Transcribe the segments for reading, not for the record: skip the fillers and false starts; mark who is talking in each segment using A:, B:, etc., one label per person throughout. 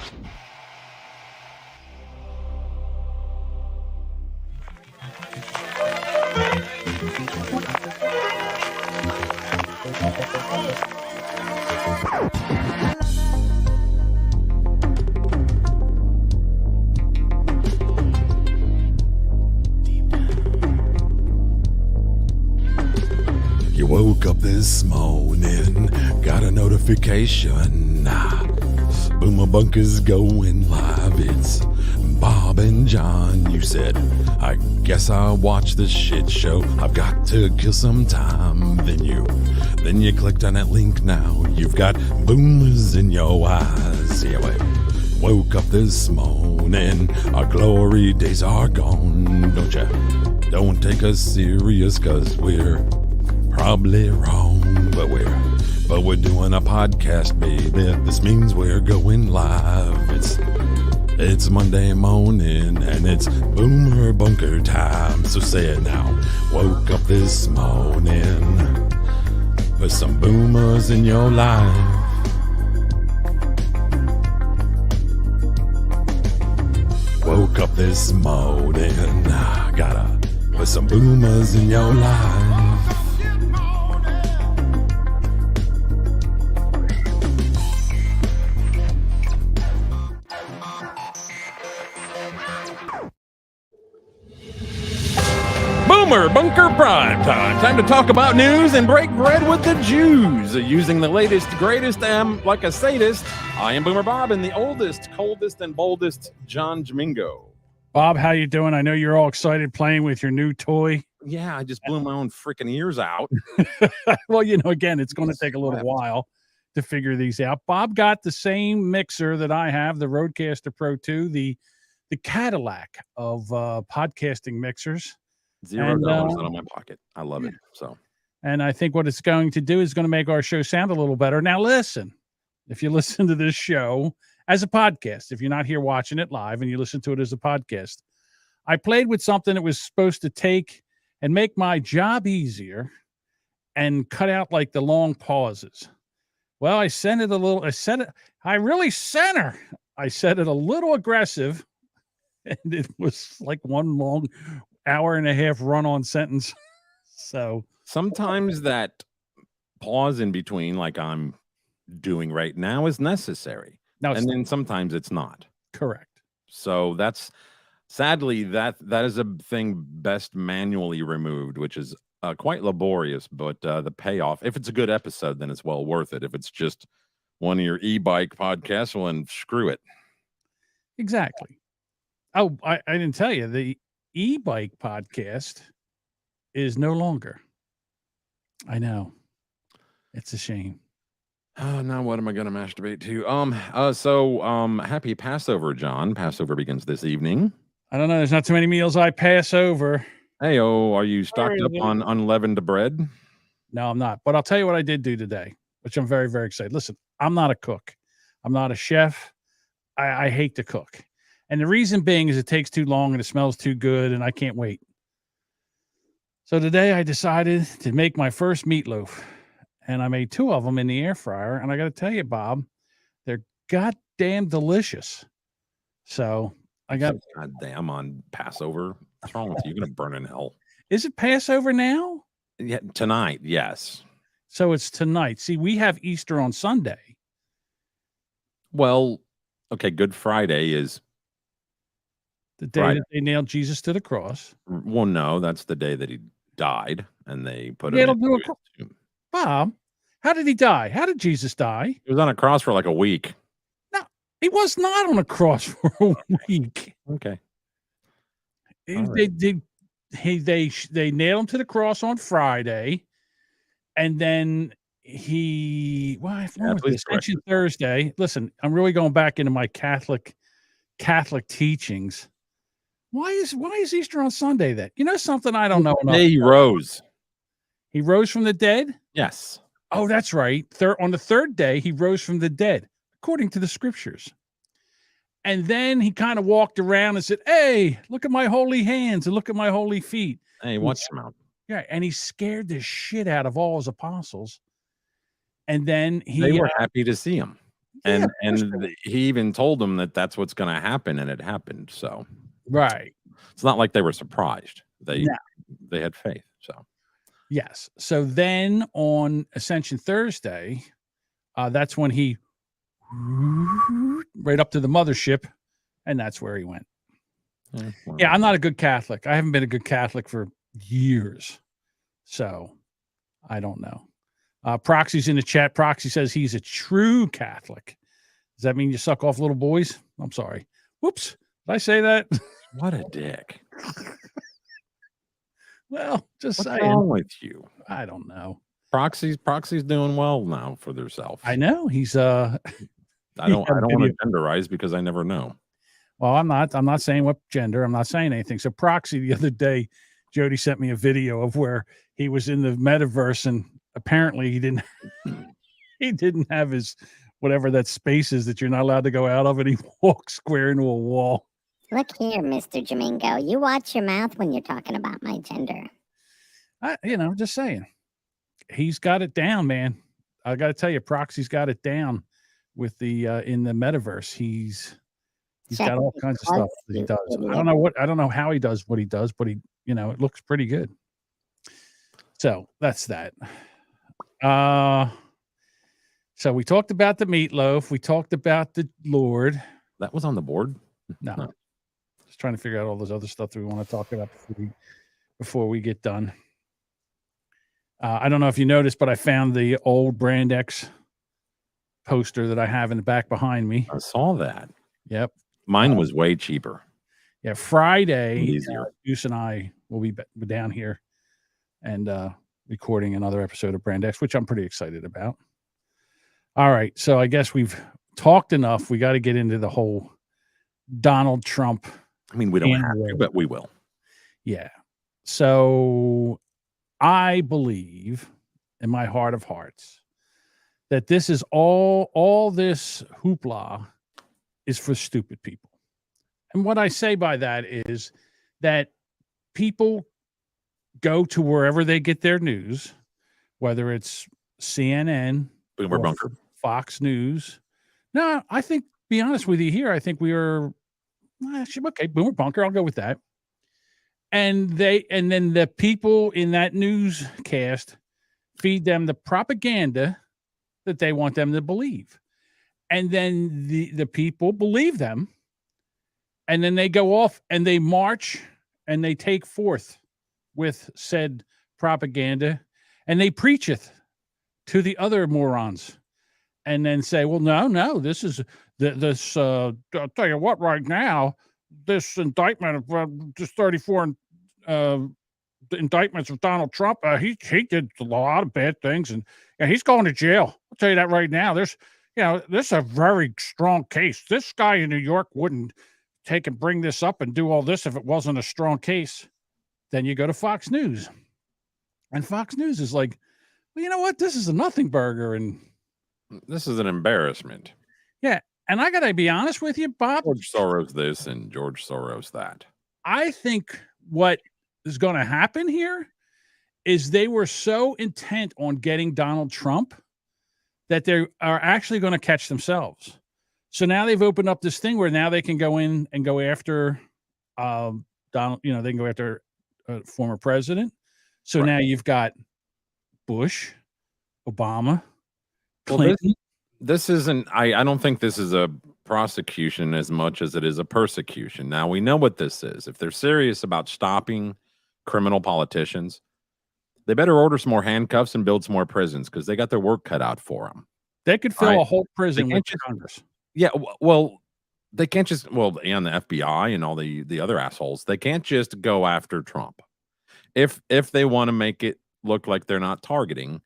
A: You woke up this morning, got a notification. Boomer Bunker's going live. It's Bob and John. You said, I guess I'll watch this shit show. I've got to kill some time. Then you clicked on that link now. You've got boomers in your eyes. Yeah, wait. Woke up this morning, our glory days are gone. Don't take us serious, cause we're probably wrong, but we're doing a podcast, baby. This means we're going live. It's Monday morning and it's Boomer Bunker time. So say it now. Woke up this morning, put some boomers in your life. Woke up this morning, gotta put some boomers in your life. Boomer Bunker Prime Time. Time to talk about news and break bread with the Jews. Using the latest, greatest, like a sadist, I am Boomer Bob and the oldest, coldest, and boldest John Jamingo.
B: Bob, how you doing? I know you're all excited playing with your new toy.
A: Yeah, I just blew my own freaking ears out.
B: Well, again, it's going to take a little while to figure these out. Bob got the same mixer that I have, the Rodecaster Pro 2, the Cadillac of podcasting mixers.
A: $0 out of my pocket. I love it.
B: And I think what it's going to do is going to make our show sound a little better. Now, listen, if you listen to this show as a podcast, if you're not here watching it live and you listen to it as a podcast, I played with something that was supposed to take and make my job easier and cut out like the long pauses. Well, I said it a little aggressive, and it was like one long hour and a half run-on sentence. So
A: sometimes that pause in between, like I'm doing right now, is necessary. And then sometimes it's not.
B: Correct.
A: So that's sadly that is a thing best manually removed, which is quite laborious, but the payoff, if it's a good episode, then it's well worth it. If it's just one of your e-bike podcasts, well, then screw it.
B: Exactly. Oh, I didn't tell you, the e-bike podcast is no longer. I know. It's a shame.
A: Now what am I going to masturbate to? So happy Passover, John. Passover begins this evening.
B: I don't know. There's not too many meals I pass over.
A: Hey-oh, are you stocked up on unleavened bread?
B: No, I'm not. But I'll tell you what I did do today, which I'm very, very excited. Listen, I'm not a cook. I'm not a chef. I hate to cook. And the reason being is it takes too long and it smells too good and I can't wait. So today I decided to make my first meatloaf, and I made 2 of them in the air fryer. And I got to tell you, Bob, they're goddamn delicious. So I got
A: goddamn on Passover. What's wrong with you? You're going to burn in hell.
B: Is it Passover now?
A: Yeah, tonight. Yes.
B: So it's tonight. See, we have Easter on Sunday.
A: Well, okay. Good Friday is
B: the day that they nailed Jesus to the cross.
A: Well, no, that's the day that he died, and they put him into a tomb.
B: Bob, how did he die? How did Jesus die?
A: He was on a cross for like a week.
B: No, he was not on a cross for a week.
A: Okay.
B: They nailed him to the cross on Friday, and then Ascension Thursday. Listen, I'm really going back into my Catholic teachings. Why is Easter on Sunday then? You know something I don't know enough.
A: He rose.
B: He rose from the dead?
A: Yes.
B: Oh, that's right. On the 3rd day, he rose from the dead, according to the scriptures. And then he kind of walked around and said, hey, look at my holy hands and look at my holy feet.
A: Hey, watch him out.
B: Yeah, and he scared the shit out of all his apostles. And then
A: they were happy to see him.
B: Yeah,
C: And he even told them that that's what's going to happen, and it happened. So
B: right.
C: it's not like they were surprised. They
B: No.
C: they had faith. So
B: Yes. So then on Ascension Thursday, that's when he right up to the mothership, and that's where he went. Yeah, I'm not a good Catholic. I haven't been a good Catholic for years, so I don't know. Proxy's in the chat. Proxy says he's a true Catholic. Does that mean you suck off little boys? I'm sorry. Whoops. Did I say that?
C: What a dick.
B: Well, just
C: What's
B: saying.
C: wrong with you?
B: I don't know.
C: Proxy's doing well now for themselves.
B: I know he's
C: I don't want to genderize because I never know.
B: Well, I'm not saying what gender. I'm not saying anything. So Proxy the other day, Jody sent me a video of where he was in the metaverse, and apparently he didn't have his whatever that space is that you're not allowed to go out of, and he walked square into a wall.
D: Look here, Mr. Jamingo. You watch your mouth when you're talking about my gender.
B: Just saying. He's got it down, man. I got to tell you, Proxy's got it down with the in the metaverse. He's got all kinds of stuff that he does. I don't know how he does what he does, but it looks pretty good. So that's that. So we talked about the meatloaf. We talked about the Lord.
C: That was on the board?
B: No. Just trying to figure out all those other stuff that we want to talk about before we get done. I don't know if you noticed, but I found the old Brand X poster that I have in the back behind me.
C: I saw that.
B: Yep.
C: Mine was way cheaper.
B: Yeah, Friday, Goose and I will be down here and recording another episode of Brand X, which I'm pretty excited about. All right, so I guess we've talked enough. We got to get into the whole Donald Trump.
C: I mean, we don't have to, but we will.
B: Yeah. So I believe in my heart of hearts that this is all this hoopla is for stupid people. And what I say by that is that people go to wherever they get their news, whether it's CNN,
C: Boomer Bunker,
B: Fox News. No, I think, be honest with you here, I think we are okay, Boomer Bunker, I'll go with that. And then the people in that newscast feed them the propaganda that they want them to believe. And then the people believe them. And then they go off and they march and they take forth with said propaganda and they preacheth to the other morons and then say, well, no, this is this, I'll tell you what, right now, this indictment of just 34 indictments of Donald Trump, he did a lot of bad things and he's going to jail. I'll tell you that right now. This is a very strong case. This guy in New York wouldn't take and bring this up and do all this if it wasn't a strong case. Then you go to Fox News. And Fox News is like, well, you know what? This is a nothing burger. And
C: this is an embarrassment.
B: Yeah. And I got to be honest with you, Bob.
C: George Soros this and George Soros that.
B: I think what is going to happen here is they were so intent on getting Donald Trump that they are actually going to catch themselves. So now they've opened up this thing where now they can go in and go after Donald, they can go after a former president. So now you've got Bush, Obama, Clinton.
C: Well, this isn't, I don't think this is a prosecution as much as it is a persecution. Now we know what this is. If they're serious about stopping criminal politicians, they better order some more handcuffs and build some more prisons because they got their work cut out for them.
B: They could fill a whole prison with Congress.
C: Yeah, well, they can't just, and the FBI and all the other assholes, they can't just go after Trump. If they want to make it look like they're not targeting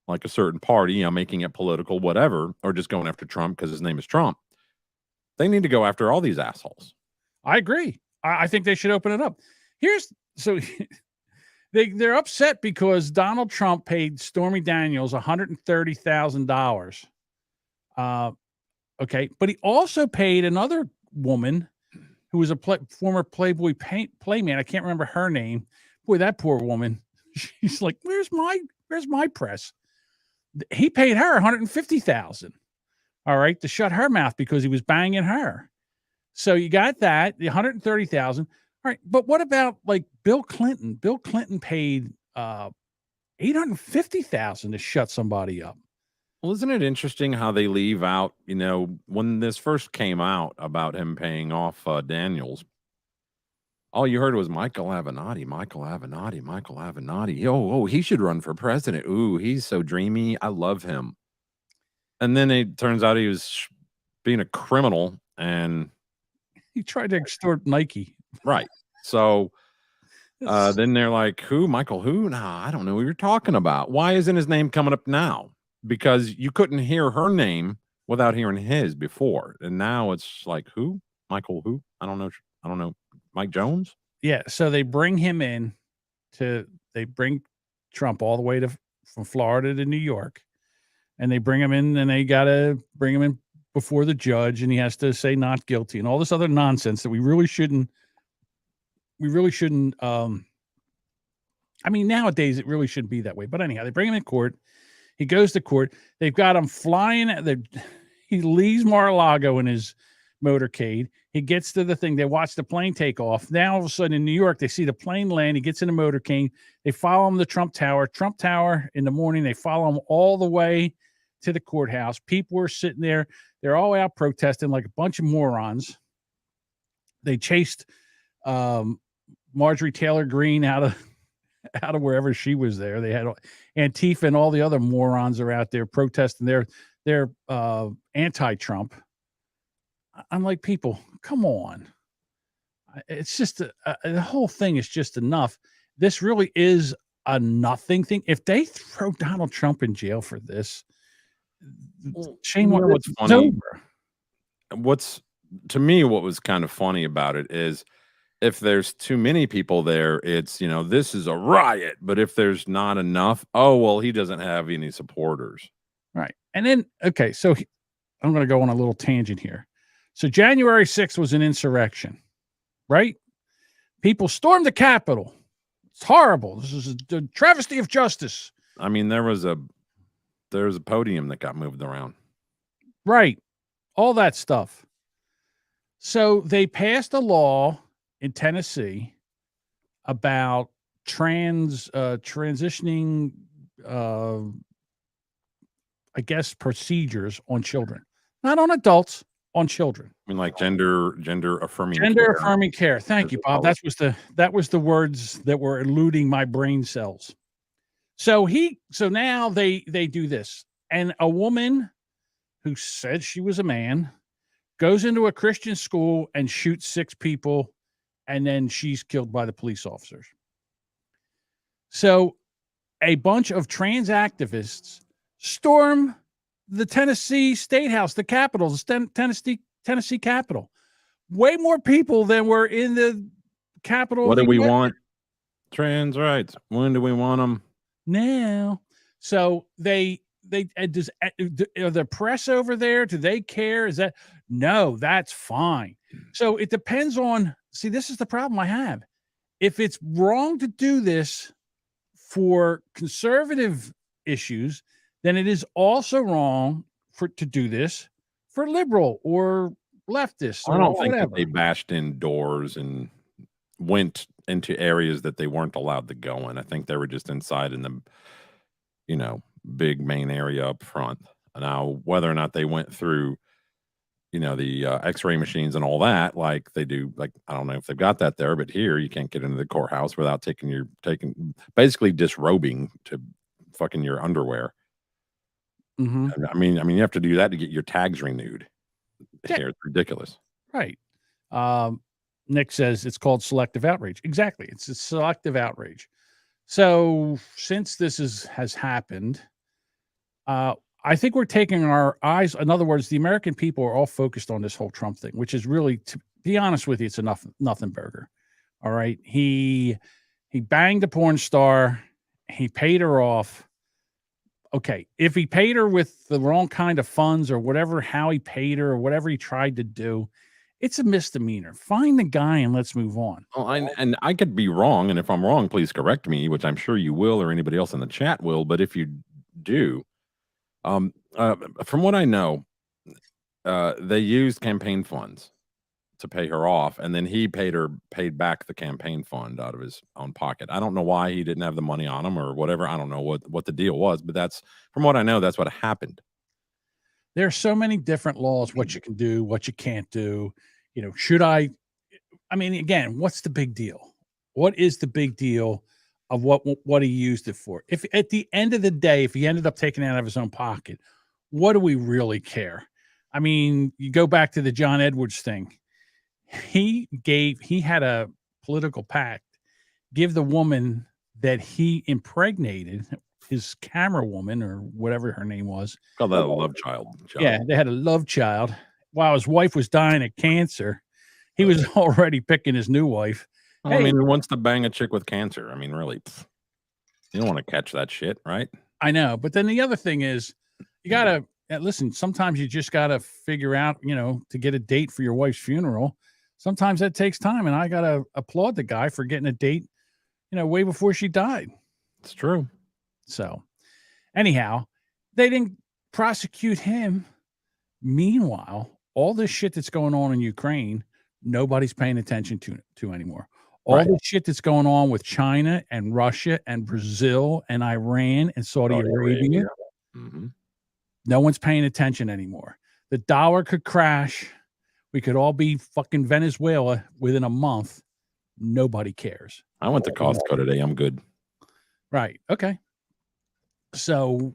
C: like a certain party, making it political, whatever, or just going after Trump because his name is Trump, they need to go after all these assholes.
B: I agree. I think they should open it up. They're upset because Donald Trump paid Stormy Daniels $130,000. Okay, but he also paid another woman who was a former Playboy playman. I can't remember her name. Boy, that poor woman. She's like, "Where's my press?" He paid her $150,000. all right, to shut her mouth because he was banging her. So you got that, the 130,000. All right, but what about like Bill Clinton? Bill Clinton paid 850,000 to shut somebody up.
C: Well, isn't it interesting how they leave out, when this first came out about him paying off Daniels, all you heard was Michael Avenatti, Michael Avenatti, Michael Avenatti. Oh, he should run for president. Ooh, he's so dreamy. I love him. And then it turns out he was being a criminal and
B: He tried to extort Nike.
C: right. So then they're like, who? Michael who? Nah, I don't know what you're talking about. Why isn't his name coming up now? Because you couldn't hear her name without hearing his before. And now it's like, who? Michael who? I don't know. Mike Jones?
B: Yeah, so they bring him in they bring Trump all the way from Florida to New York, and they bring him in, and they got to bring him in before the judge, and he has to say not guilty and all this other nonsense that we really shouldn't I mean, nowadays it really shouldn't be that way. But anyhow, they bring him in court. He goes to court. They've got him flying. He leaves Mar-a-Lago in his motorcade. He gets to the thing. They watch the plane take off. Now, all of a sudden, in New York, they see the plane land. He gets in the motorcade. They follow him to Trump Tower. Trump Tower in the morning. They follow him all the way to the courthouse. People are sitting there. They're all out protesting like a bunch of morons. They chased Marjorie Taylor Greene out of wherever she was there. They had Antifa and all the other morons are out there protesting. They're anti-Trump. I'm like, people, come on. It's just the whole thing is just enough. This really is a nothing thing. If they throw Donald Trump in jail for this, shame on
C: what's funny. To me, what was kind of funny about it is if there's too many people there, it's, this is a riot. But if there's not enough, oh, well, he doesn't have any supporters.
B: Right. And then, okay, so I'm going to go on a little tangent here. So January 6th was an insurrection, right? People stormed the Capitol. It's horrible. This is a travesty of justice.
C: I mean, there was a podium that got moved around.
B: Right. All that stuff. So they passed a law in Tennessee about transitioning, I guess, procedures on children, not on adults, on children.
C: I mean, like gender affirming
B: care. Thank you, Bob. That was the words that were eluding my brain cells. So now they do this, and a woman who said she was a man goes into a Christian school and shoots 6 people, and then she's killed by the police officers. So a bunch of trans activists storm the Tennessee State House, the Capitol, the Tennessee Capitol. Way more people than were in the Capitol.
C: What do we want? Trans rights. When do we want them?
B: Now. So are the press over there? Do they care? Is that no? That's fine. So it depends on. See, this is the problem I have. If it's wrong to do this for conservative issues, then it is also wrong to do this for liberal or leftist.
C: I don't think that they bashed in doors and went into areas that they weren't allowed to go in. I think they were just inside in the, big main area up front. Now, whether or not they went through, the X-ray machines and all that, like they do, like, I don't know if they've got that there, but here you can't get into the courthouse without basically disrobing to fucking your underwear.
B: Mm-hmm.
C: I mean, you have to do that to get your tags renewed.
B: Yeah.
C: Here, it's ridiculous.
B: Right. Nick says it's called selective outrage. Exactly. It's a selective outrage. So since this has happened, I think we're taking our eyes. In other words, the American people are all focused on this whole Trump thing, which is really, to be honest with you, it's a nothing burger. All right. He banged a porn star. He paid her off. Okay. If he paid her with the wrong kind of funds or whatever, how he paid her or whatever he tried to do, it's a misdemeanor. Find the guy and let's move on.
C: Well, and I could be wrong. And if I'm wrong, please correct me, which I'm sure you will, or anybody else in the chat will. But if you do, from what I know, they used campaign funds to pay her off, and then he paid back the campaign fund out of his own pocket. I don't know why he didn't have the money on him or whatever. I don't know what the deal was, but that's, from what I know, that's what happened.
B: There are so many different laws, what you can do, what you can't do. You know, should I mean, again, what's the big deal? What is the big deal of what he used it for? If at the end of the day, if he ended up taking it out of his own pocket, what do we really care? I mean, you go back to the John Edwards thing. He had a political pact, give the woman that he impregnated, his camera woman or whatever her name was.
C: Call that a love child.
B: Yeah, they had a love child. While his wife was dying of cancer, he was already picking his new wife.
C: Well, I mean, who wants to bang a chick with cancer? I mean, really, you don't want to catch that shit, right?
B: I know. But then the other thing is, you got to listen. Sometimes you just got to figure out, to get a date for your wife's funeral. Sometimes that takes time. And I got to applaud the guy for getting a date, way before she died.
C: It's true.
B: So anyhow, they didn't prosecute him. Meanwhile, all this shit that's going on in Ukraine, nobody's paying attention to anymore. All the shit that's going on with China and Russia and Brazil and Iran and Saudi Arabia, no one's paying attention anymore. The dollar could crash. We could all be fucking Venezuela within a month. Nobody cares.
C: I went to Costco today. I'm good.
B: Right. Okay. So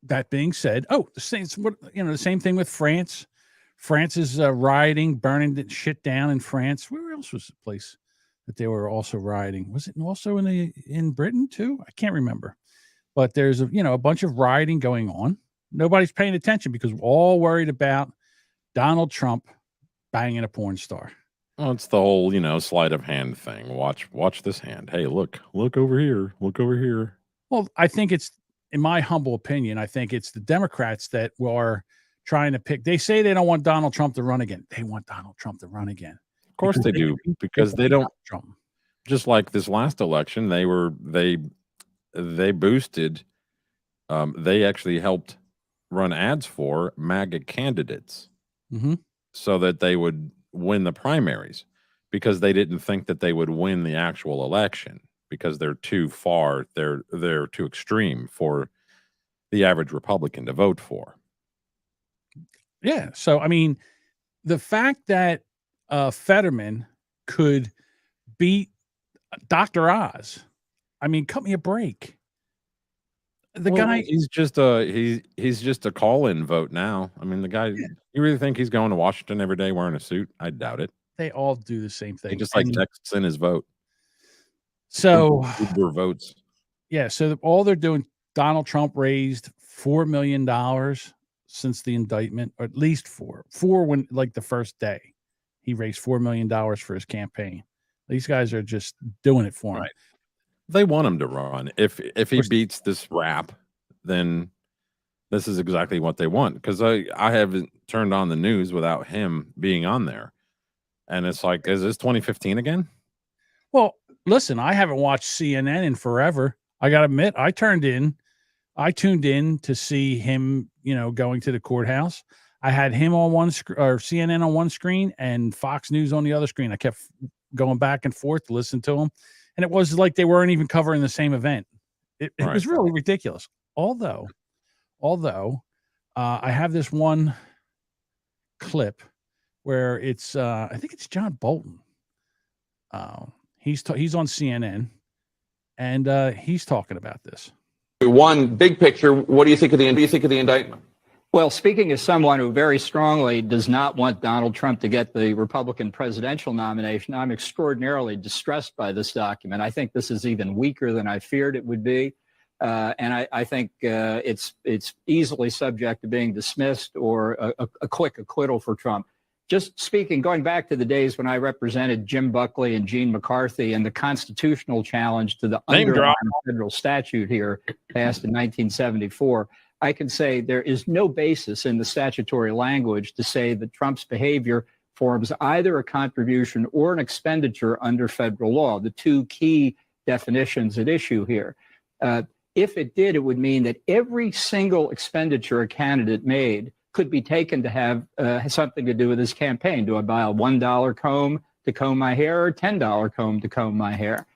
B: that being said, the same thing with France. France is rioting, burning the shit down in France. Where else was the place that they were also rioting? Was it also in Britain too? I can't remember. But there's a bunch of rioting going on. Nobody's paying attention because we're all worried about Donald Trump banging a porn star.
C: Well, it's the whole, sleight of hand thing. Watch this hand. Hey, look over here. Look over here.
B: Well, I think it's, in my humble opinion, I think it's the Democrats that are trying to pick. They say they don't want Donald Trump to run again. They want Donald Trump to run again.
C: Of course they do, because they don't. Trump. Just like this last election, they boosted. They actually helped run ads for MAGA candidates, so that they would win the primaries, because they didn't think that they would win the actual election, because they're too far, they're too extreme for the average Republican to vote for.
B: Yeah. So, I mean, the fact that Fetterman could beat Dr. Oz, I mean, cut me a break. The guy,
C: he's just a call-in vote now. I mean, the guy, you really think he's going to Washington every day wearing a suit? I doubt it.
B: They all do the same thing.
C: He just texts in his vote.
B: So
C: Uber votes.
B: Yeah. So all they're doing, Donald Trump raised $4 million since the indictment, or at least four when, like, the first day, he raised $4 million for his campaign. These guys are just doing it for him.
C: Right. They want him to run. If he beats this rap, then this is exactly what they want. Because I haven't turned on the news without him being on there. And it's like, is this 2015 again?
B: Well, listen, I haven't watched CNN in forever. I got to admit, I tuned in to see him, going to the courthouse. I had him on one or CNN on one screen and Fox News on the other screen. I kept going back and forth to listen to him. And it was like they weren't even covering the same event. It was really ridiculous. Although I have this one clip where it's I think it's John Bolton. He's on CNN, and he's talking about this.
E: One big picture. What do you think of the indictment?
F: Well, speaking as someone who very strongly does not want Donald Trump to get the Republican presidential nomination, I'm extraordinarily distressed by this document. I think this is even weaker than I feared it would be. And I think it's easily subject to being dismissed or a quick acquittal for Trump. Just speaking, going back to the days when I represented Jim Buckley and Gene McCarthy and the constitutional challenge to the underlying federal statute here passed in 1974, I can say there is no basis in the statutory language to say that Trump's behavior forms either a contribution or an expenditure under federal law, the two key definitions at issue here. If it did, it would mean that every single expenditure a candidate made could be taken to have something to do with his campaign. Do I buy a $1 comb to comb my hair or $10 comb to comb my hair?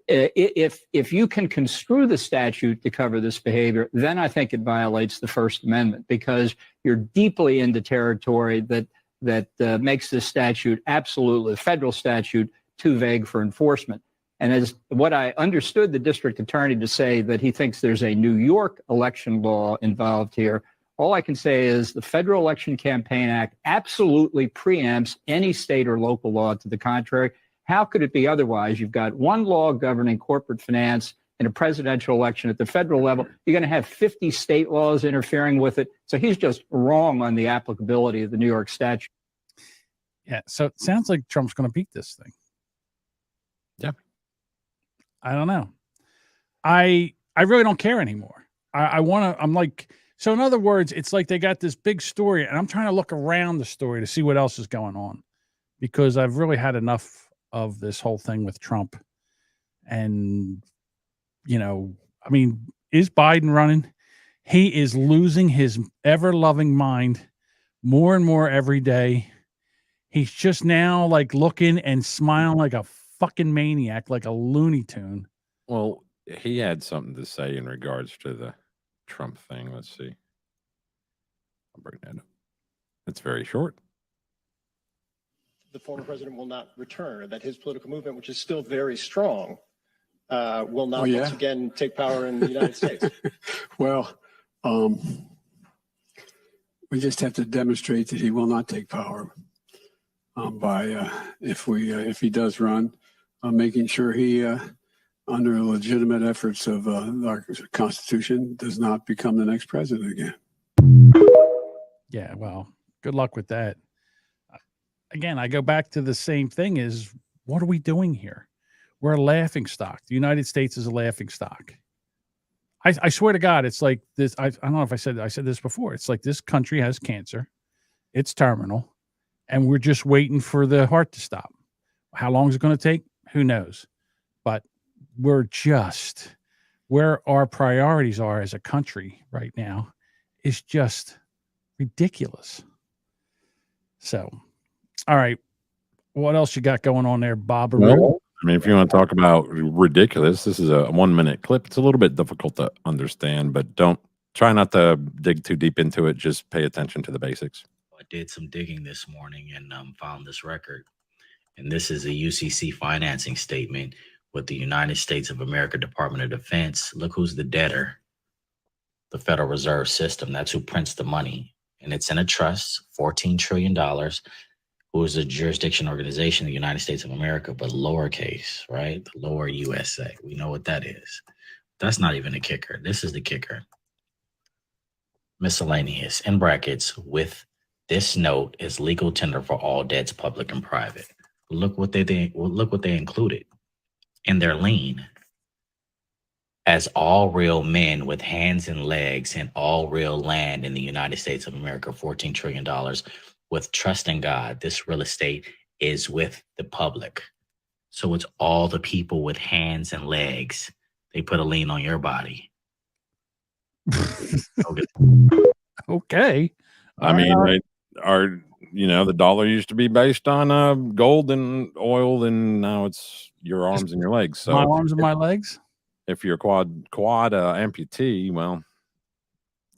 F: If you can construe the statute to cover this behavior, then I think it violates the First Amendment, because you're deeply into territory that makes this statute, absolutely, federal statute, too vague for enforcement. And as what I understood the district attorney to say, that he thinks there's a New York election law involved here. All I can say is the Federal Election Campaign Act absolutely preempts any state or local law to the contrary. How could it be otherwise? You've got one law governing corporate finance in a presidential election at the federal level. You're going to have 50 state laws interfering with it. So he's just wrong on the applicability of the New York statute.
B: Yeah. So it sounds like Trump's going to beat this thing.
C: Yeah.
B: I don't know. I really don't care anymore. I'm like, so in other words, it's like they got this big story and I'm trying to look around the story to see what else is going on, because I've really had enough of this whole thing with Trump. And, you know, I mean, is Biden running? He is losing his ever loving mind more and more every day. He's just now like looking and smiling like a fucking maniac, like a Looney Tune.
C: Well, he had something to say in regards to the Trump thing. Let's see. I'll bring that up. It's very short.
G: The former president will not return, or that his political movement, which is still very strong, will not once again take power in the United States.
H: Well, we just have to demonstrate that he will not take power by if he does run, making sure he, under legitimate efforts of our Constitution, does not become the next president again.
B: Yeah, well, good luck with that. Again, I go back to the same thing: is what are we doing here? We're a laughing stock. The United States is a laughing stock. I swear to God, it's like this. I don't know if I said this before. It's like this country has cancer. It's terminal. And we're just waiting for the heart to stop. How long is it going to take? Who knows? But we're just where our priorities are as a country right now is just ridiculous. So, all right. What else you got going on there, Bob?
C: Well, I mean, if you want to talk about ridiculous, this is a 1-minute clip. It's a little bit difficult to understand, but try not to dig too deep into it. Just pay attention to the basics.
I: I did some digging this morning and found this record. And this is a UCC financing statement with the United States of America Department of Defense. Look who's the debtor. The Federal Reserve System. That's who prints the money. And it's in a trust, $14 trillion. Who is a jurisdiction organization of the United States of America, but lowercase, right? The lower USA. We know what that is. That's not even the kicker. This is the kicker. Miscellaneous, in brackets, with this note is legal tender for all debts, public and private. Look what they included in their lien. As all real men with hands and legs and all real land in the United States of America, $14 trillion. With trust in God, this real estate is with the public. So it's all the people with hands and legs. They put a lien on your body.
B: Okay.
C: I mean, the dollar used to be based on gold and oil, and now it's your arms and your legs. So
B: my arms and my legs.
C: If you're quad amputee, well,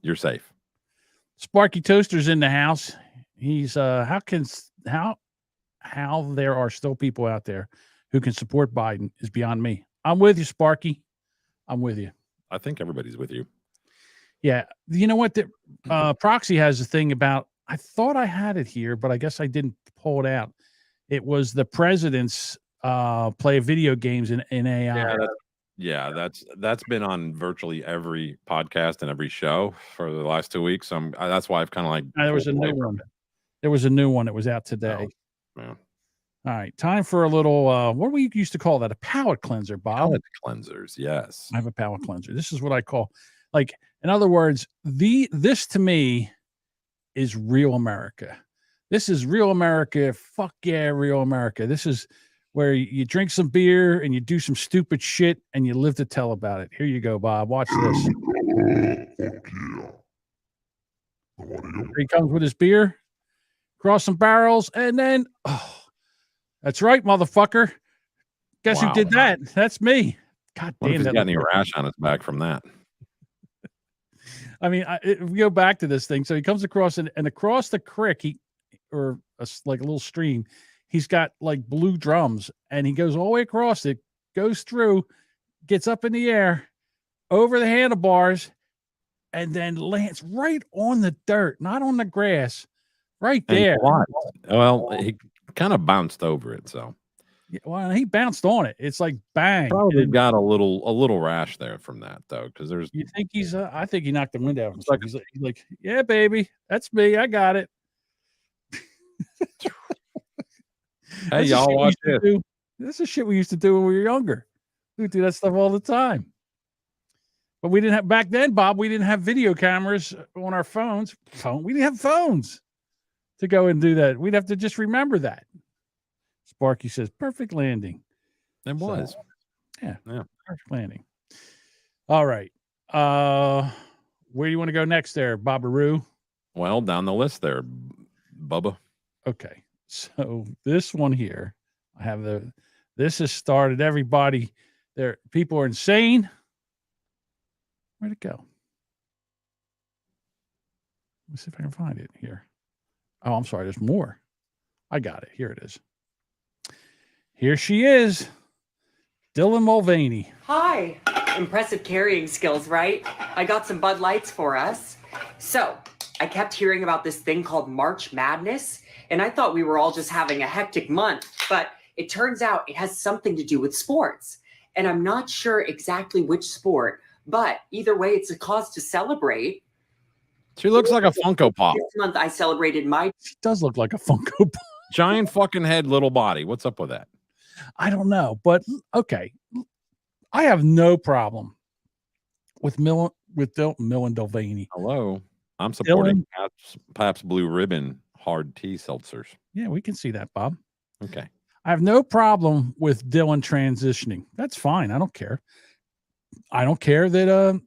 C: you're safe.
B: Sparky Toaster's in the house. He's how there are still people out there who can support Biden is beyond me. I'm with you, Sparky. I'm with you.
C: I think everybody's with you.
B: Yeah. You know what? The Proxy has a thing about, I thought I had it here, but I guess I didn't pull it out. It was the president's play video games in AI.
C: That's been on virtually every podcast and every show for the last 2 weeks. That's why I've kind of like
B: there was a new one. There was a new one that was out today.
C: Oh, yeah.
B: All right, time for a little. What we used to call that, a palate cleanser, Bob.
C: Palate cleansers, yes.
B: I have a palate cleanser. This is what I call, like, in other words, this to me is real America. This is real America. Fuck yeah, real America. This is where you drink some beer and you do some stupid shit and you live to tell about it. Here you go, Bob. Watch this. He comes with his beer, cross some barrels, and then, oh, that's right, motherfucker. Guess who did that? That's me. God
C: What if
B: damn,
C: he's
B: that
C: got any
B: looked like-
C: rash on his back from that?
B: I mean, if we go back to this thing, so he comes across and across the creek, like a little stream, he's got like blue drums, and he goes all the way across it, goes through, gets up in the air, over the handlebars, and then lands right on the dirt, not on the grass, right
C: And he
B: there.
C: collapsed. Well, he kind of bounced over it, so
B: Yeah, well, he bounced on it. It's like bang.
C: probably
B: And
C: got a little rash there from that though, because there's
B: you think he's? I think he knocked the wind out of himself.
C: like-
B: He's like, yeah, baby, that's me. I got it.
C: hey
B: That's the
C: y'all
B: shit we
C: watch
B: used to
C: this.
B: do. This is shit we used to do when we were younger. We would do that stuff all the time. But we didn't have back then, Bob. We didn't have video cameras on our phones. We didn't have phones to go and do that. We'd have to just remember that. Sparky says, "Perfect landing."
C: It was.
B: Yeah,
C: Yeah.
B: perfect landing. All right. Where do you want to go next, there, Bobaroo?
C: Well, down the list there, Bubba.
B: Okay, so this one here, I have this has started everybody there. People are insane. Where'd it go? Let me see if I can find it here. Oh, I'm sorry. There's more. I got it. Here it is. Here she is. Dylan Mulvaney.
J: Hi. Impressive carrying skills, right? I got some Bud Lights for us. So, I kept hearing about this thing called March Madness, and I thought we were all just having a hectic month, but it turns out it has something to do with sports. And I'm not sure exactly which sport, but either way, it's a cause to celebrate.
C: She looks like a Funko Pop.
J: This month, I celebrated my...
B: She does look like a Funko Pop.
C: Giant fucking head, little body. What's up with that?
B: I don't know, but okay. I have no problem with Millen Mulvaney.
C: Hello. I'm supporting Pabst Blue Ribbon hard tea seltzers.
B: Yeah, we can see that, Bob.
C: Okay.
B: I have no problem with Dylan transitioning. That's fine. I don't care. I don't care that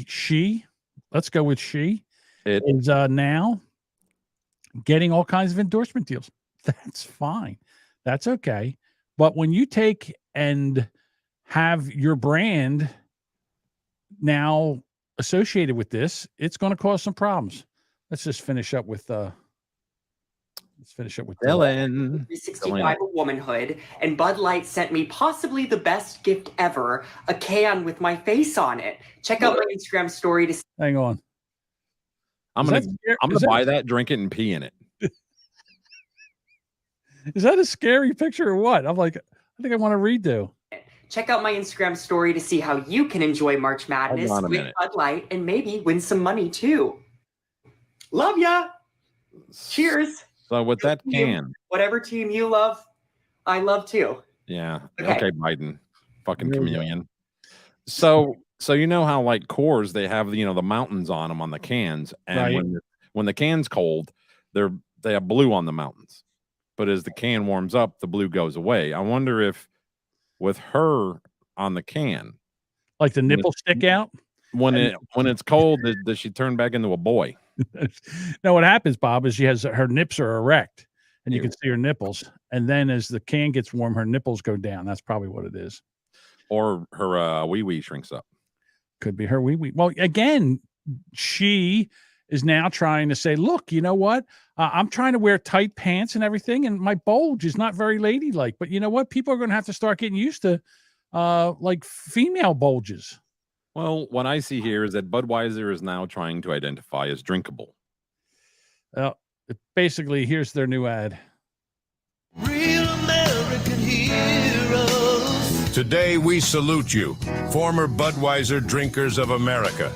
B: she, let's go with she, is now getting all kinds of endorsement deals. That's fine. That's okay. But when you take and have your brand now associated with this, it's going to cause some problems. Let's just finish up with
C: Dylan.
J: 365 of womanhood, and Bud Light sent me possibly the best gift ever, a can with my face on it. Check out my Instagram story to see.
B: Hang on.
C: I'm gonna buy that, drink it, and pee in it.
B: Is that a scary picture or what? I'm like, I think I want to redo.
J: Check out my Instagram story to see how you can enjoy March Madness
C: Hold on a
J: with
C: minute.
J: Bud Light and maybe win some money too. Love ya. Cheers.
C: So with that can,
J: Whatever team you love, I love too.
C: yeah.
J: Okay.
C: Okay, Biden, fucking chameleon. So you know how like Coors, they have the mountains on them on the cans, and
B: Right.
C: when the can's cold, they have blue on the mountains, but as the can warms up, the blue goes away. I wonder if with her on the can,
B: Like the nipples stick out.
C: when it's cold, does she turn back into a boy?
B: No, what happens, Bob, is she has her nips are erect and you can see her nipples. And then as the can gets warm, her nipples go down. That's probably what it is.
C: Or her wee shrinks up.
B: Could be her wee wee. Well, again, she is now trying to say, look, you know what? I'm trying to wear tight pants and everything, and my bulge is not very ladylike. But you know what? People are going to have to start getting used to like female bulges.
C: Well, what I see here is that Budweiser is now trying to identify as drinkable.
B: Basically, here's their new ad.
K: Real American heroes. Today we salute you, former Budweiser drinkers of America.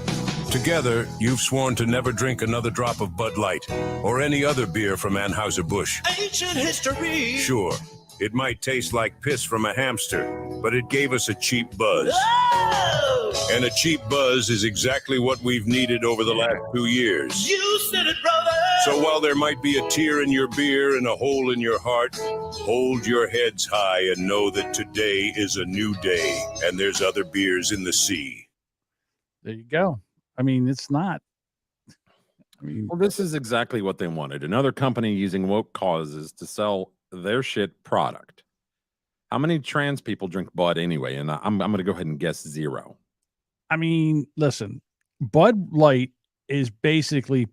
K: Together, you've sworn to never drink another drop of Bud Light or any other beer from Anheuser-Busch. Ancient history. Sure, it might taste like piss from a hamster, but it gave us a cheap buzz. Oh! And a cheap buzz is exactly what we've needed over the last 2 years. You said it, brother! So while there might be a tear in your beer and a hole in your heart, hold your heads high and know that today is a new day and there's other beers in the sea.
B: There you go. I mean, it's not. I mean,
C: Well, this is exactly what they wanted. Another company using woke causes to sell their shit product. How many trans people drink Bud anyway? And I'm going to go ahead and guess 0.
B: I mean, listen, Bud Light is basically,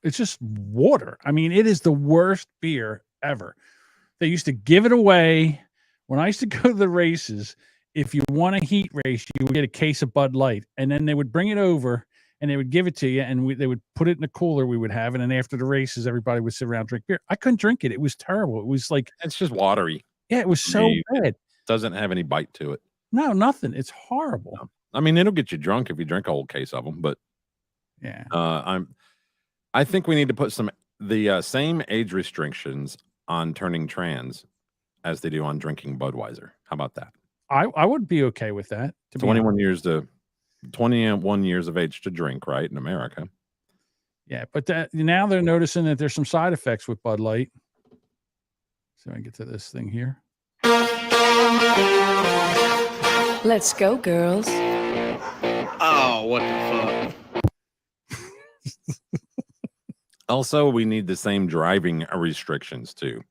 B: it's just water. I mean, it is the worst beer ever. They used to give it away when I used to go to the races. If you won a heat race, you would get a case of Bud Light, and then they would bring it over and they would give it to you, and they would put it in a cooler we would have, and then after the races, everybody would sit around and drink beer. I couldn't drink it. It was terrible. It was like,
C: it's just watery.
B: Yeah, it was so bad.
C: It doesn't have any bite to it.
B: No, nothing. It's horrible.
C: No. I mean, it'll get you drunk if you drink a whole case of them, but
B: yeah,
C: I think we need to put the same age restrictions on turning trans as they do on drinking Budweiser. How about that?
B: I would be okay with that.
C: 21 years of age to drink, right, in America.
B: Yeah, but now they're noticing that there's some side effects with Bud Light. So I get to this thing here.
L: Let's go, girls.
M: Oh, what the fuck?
C: Also, we need the same driving restrictions too.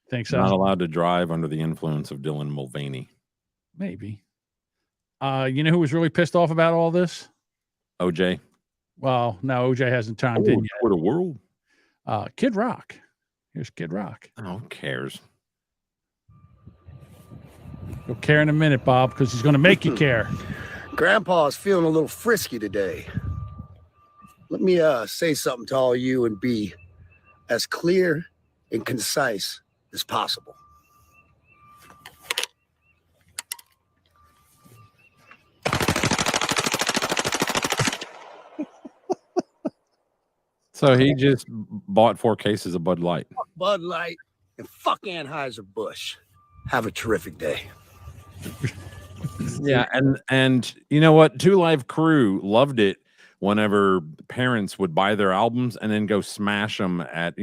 B: Think so?
C: Not allowed to drive under the influence of Dylan Mulvaney.
B: Maybe. You know who was really pissed off about all this?
C: OJ.
B: Well, no, OJ hasn't chimed in yet.
C: For the world.
B: Kid Rock. Here's Kid Rock.
C: Oh, who cares?
B: You'll care in a minute, Bob, because he's going to make you care.
M: Grandpa's feeling a little frisky today. Let me say something to all you and be as clear and concise as possible.
C: So he just bought 4 cases of Bud Light.
M: Fuck Bud Light and fuck Anheuser-Busch. Have a terrific day.
C: Yeah, and you know what? 2 Live Crew loved it whenever parents would buy their albums and then go smash them at,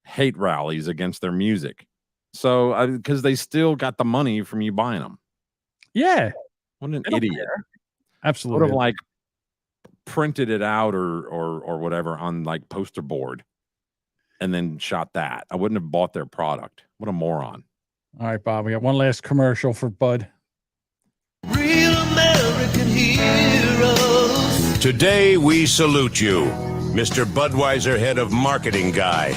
C: hate rallies against their music. So, because they still got the money from you buying them.
B: Yeah.
C: What an idiot.
B: Absolutely.
C: Would have like printed it out or whatever on like poster board and then shot that. I wouldn't have bought their product. What a moron.
B: All right, Bob, we got one last commercial for Bud.
N: Real American heroes.
K: Today we salute you, Mr. Budweiser head of marketing guy.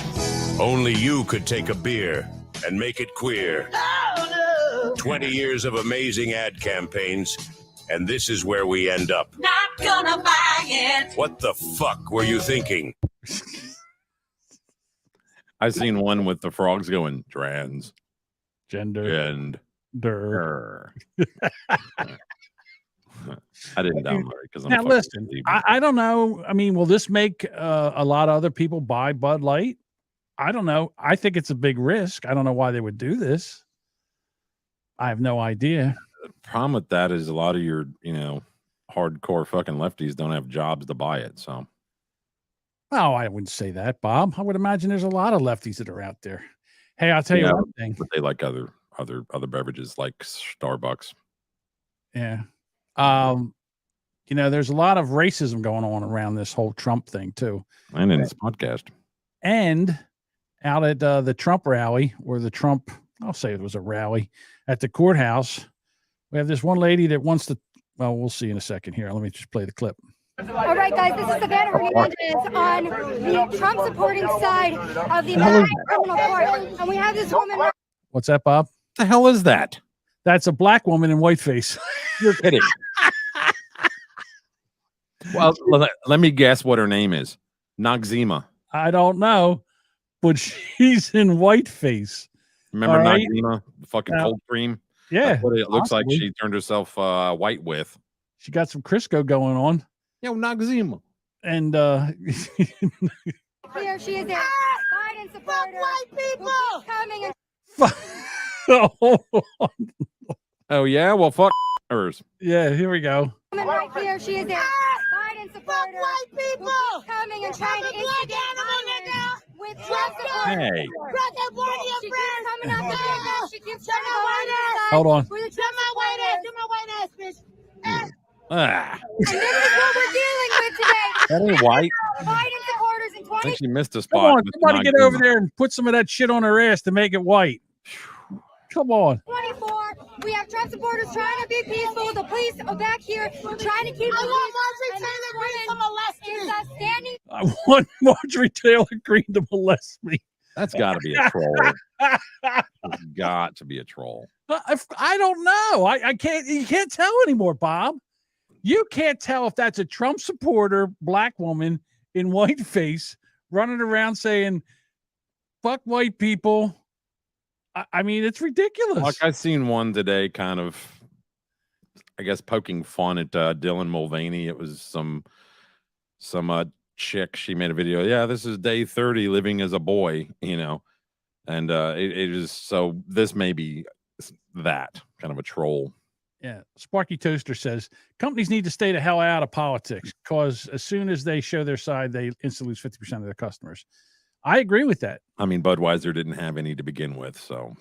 K: Only you could take a beer and make it queer.
N: Oh, no.
K: 20 years of amazing ad campaigns, and this is where we end up.
N: Not gonna buy it.
K: What the fuck were you thinking?
C: I seen one with the frogs going trans.
B: Gender.
C: I didn't download it because I'm
B: now listen. I don't know. I mean, will this make a lot of other people buy Bud Light? I don't know. I think it's a big risk. I don't know why they would do this. I have no idea.
C: The problem with that is a lot of your, hardcore fucking lefties don't have jobs to buy it. So,
B: oh, I wouldn't say that, Bob. I would imagine there's a lot of lefties that are out there. Hey, I'll tell you one thing.
C: But they like other beverages like Starbucks.
B: Yeah. There's a lot of racism going on around this whole Trump thing too.
C: And in this podcast.
B: And out at the Trump rally, or I'll say it was a rally at the courthouse, we have this one lady that wants to, well, we'll see in a second here. Let me just play the clip.
O: All right, guys, this is Savannah Hernandez on the Trump supporting side of the American Criminal Court. And we have this woman.
B: What's that, Bob?
C: The hell is that?
B: That's a black woman in whiteface.
C: You're kidding. Well, let me guess what her name is. Noxzema.
B: I don't know, but she's in whiteface.
C: Remember Noxzema? The fucking cold cream?
B: Yeah.
C: That's what it looks like she turned herself white with.
B: She got some Crisco going on.
C: Yo, Noxzema.
B: And
O: here she is there. Biden supporter. White people coming and
C: Oh yeah, well fuck hers.
B: Yeah, here we go.
O: Right here she is there. Biden supporter. White people coming and trying to instigate violence with Trump supporters.
C: Hey.
O: She keeps coming up there. She keeps trying to go on this side.
B: Hold on.
O: Do my white ass, bitch.
C: Ah.
O: And this is what we're dealing with today.
C: That ain't white.
O: Biden
C: I think she missed a
B: Come
C: spot.
B: on,
C: with
B: somebody get
C: Nagima.
B: over there and put some of that shit on her ass to make it white. Come on.
O: 24. We have Trump supporters trying to be peaceful. The police are back here trying to keep. I want Marjorie Taylor Greene to molest me. Standing.
B: I want Marjorie Taylor Greene to molest me.
C: That's got to be a troll. It's got to be a troll.
B: I don't know. I can't. You can't tell anymore, Bob. You can't tell if that's a Trump supporter, black woman in whiteface running around saying, "Fuck white people." I mean, it's ridiculous.
C: Like I seen one today, kind of, I guess, poking fun at Dylan Mulvaney. It was some chick. She made a video. Yeah, this is day 30 living as a boy, and it is so. This may be that kind of a troll.
B: Yeah, Sparky Toaster says companies need to stay the hell out of politics because as soon as they show their side, they instantly lose 50% of their customers. I agree with that.
C: I mean, Budweiser didn't have any to begin with, so.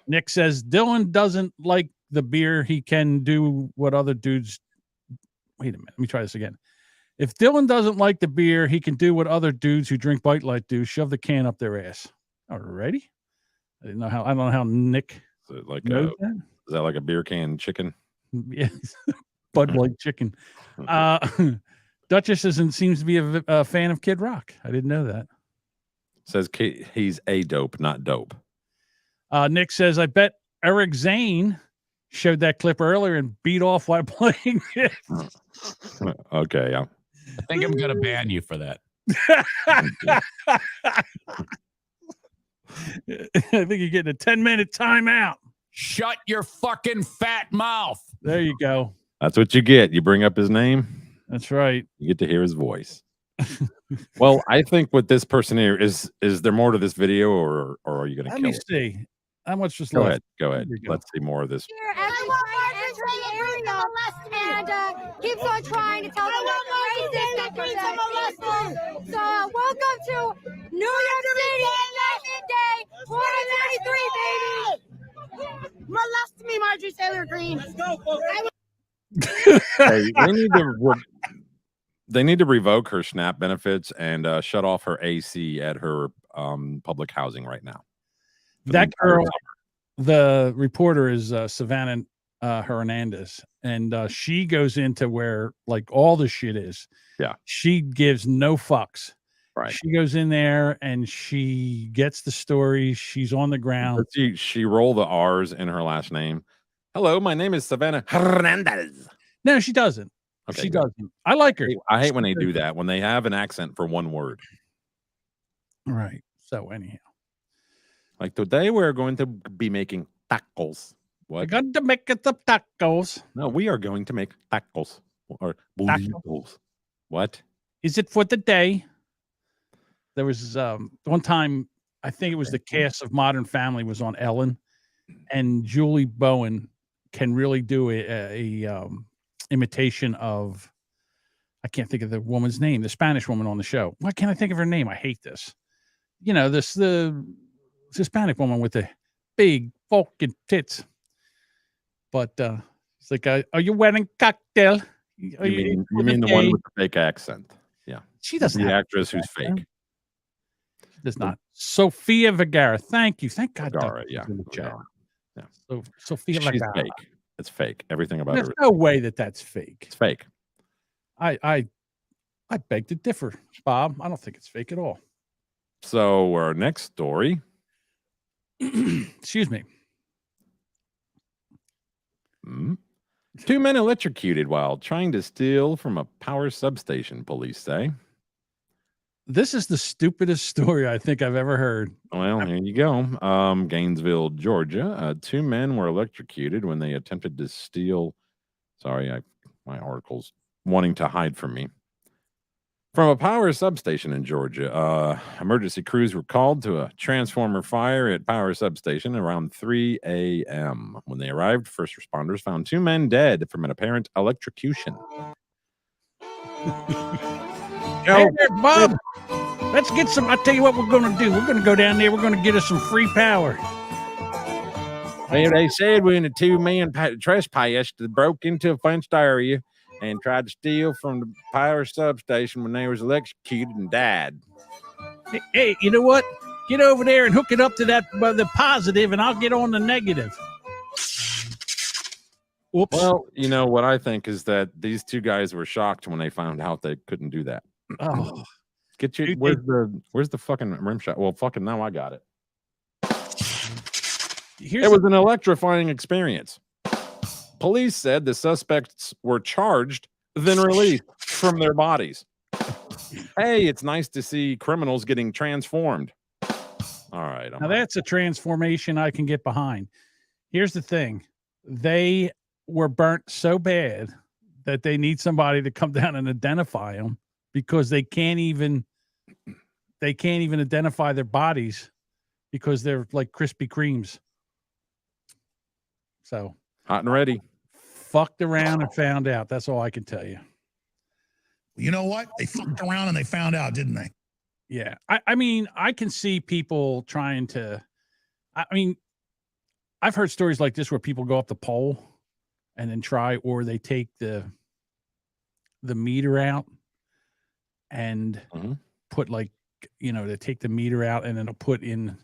B: Nick says Dylan doesn't like the beer. He can do what other dudes. Wait a minute. Let me try this again. If Dylan doesn't like the beer, he can do what other dudes who drink Bite Light do: shove the can up their ass. Alrighty. I don't know how Nick
C: Is it like
B: knows that.
C: Is that like a beer can chicken?
B: Yeah, Bud Light chicken. Duchess seems to be a fan of Kid Rock. I didn't know that.
C: Says he's a dope, not dope.
B: Nick says, I bet Eric Zane showed that clip earlier and beat off while playing it.
C: Okay, yeah.
P: I think I'm going to ban you for that.
B: I think you're getting a 10-minute timeout.
P: Shut your fucking fat mouth.
B: There you go.
C: That's what you get. You bring up his name.
B: That's right.
C: You get to hear his voice. Well, I think with this person here, is there more to this video, or are you going to kill it?
B: Let me see. How much was
C: Go
B: left?
C: ahead. Go ahead. Let's see more of this.
O: Here as we try to enter the area and keeps on trying to tell them that the racist that So welcome to New York City, Election Day 2023, baby. Molest me, Marjorie Taylor Greene. Let's go, folks.
C: Hey, they need to revoke her SNAP benefits and shut off her AC at her public housing right now.
B: That girl, the reporter is Savannah Hernandez, and she goes into where like all the shit is.
C: Yeah.
B: She gives no fucks.
C: Right.
B: She goes in there and she gets the story. She's on the ground.
C: She roll the R's in her last name. Hello, my name is Savannah Hernandez.
B: No, she doesn't.
C: Okay,
B: she
C: good.
B: doesn't. I like her.
C: I hate when they do that, when they have an accent for one word.
B: Right. So anyhow.
C: Like today we're going to be making tacos.
B: We're
C: What?
B: going to make it the tacos.
C: No, we are going to make tacos or burritos. What?
B: Is it for the day? There was one time, I think it was the cast of Modern Family was on Ellen, and Julie Bowen can really do a imitation of, I can't think of the woman's name, the Spanish woman on the show. Why can't I think of her name? I hate this. The Hispanic woman with the big fucking tits. But it's like, are you wearing cocktail?
C: You mean the one with the fake accent? Yeah.
B: She doesn't
C: The
B: have
C: actress who's fake.
B: She does not. Sophia Vergara. Thank you. Thank God.
C: Vergara,
B: Doug
C: yeah.
B: was in the chat.
C: Vergara. Yeah.
B: So Sophia
C: She's
B: Vergara.
C: fake. It's fake. Everything about
B: There's
C: her.
B: no way that's fake.
C: It's fake.
B: I beg to differ, Bob. I don't think it's fake at all.
C: So our next story.
B: Excuse me.
C: Two men electrocuted while trying to steal from a power substation, police say.
B: This is the stupidest story I think I've ever heard.
C: Well, here you go. Gainesville, Georgia. Two men were electrocuted when they attempted to steal. Sorry, my article's wanting to hide from me. From a power substation in Georgia, emergency crews were called to a transformer fire at power substation around 3 a.m. When they arrived, first responders found two men dead from an apparent electrocution.
B: Hey there, Bob. Let's get some. I'll tell you what we're going to do. We're going to go down there. We're going to get us some free power.
C: Well, they said when the two men trespassed, they broke into a fenced area and tried to steal from the power substation when they was electrocuted and died.
B: Hey, you know what? Get over there and hook it up to the positive, and I'll get on the negative. Whoops.
C: Well, you know what I think is that these two guys were shocked when they found out they couldn't do that.
B: Oh,
C: Get you.
B: Dude,
C: Where's the fucking rim shot? Well, fucking now I got it.
B: here's
C: It was an electrifying experience. Police said the suspects were charged, then released from their bodies. Hey, it's nice to see criminals getting transformed. All right.
B: now that's a transformation I can get behind. Here's the thing. They were burnt so bad that they need somebody to come down and identify them because they can't even identify their bodies because they're like Krispy Kremes. So
C: hot and ready.
B: Fucked around and found out. That's all I can tell you.
Q: You know what? They fucked around and they found out, didn't they?
B: Yeah. I mean, I can see people trying to, I mean, I've heard stories like this where people go up the pole and then try, or they take the meter out and put like, they take the meter out and then it'll put in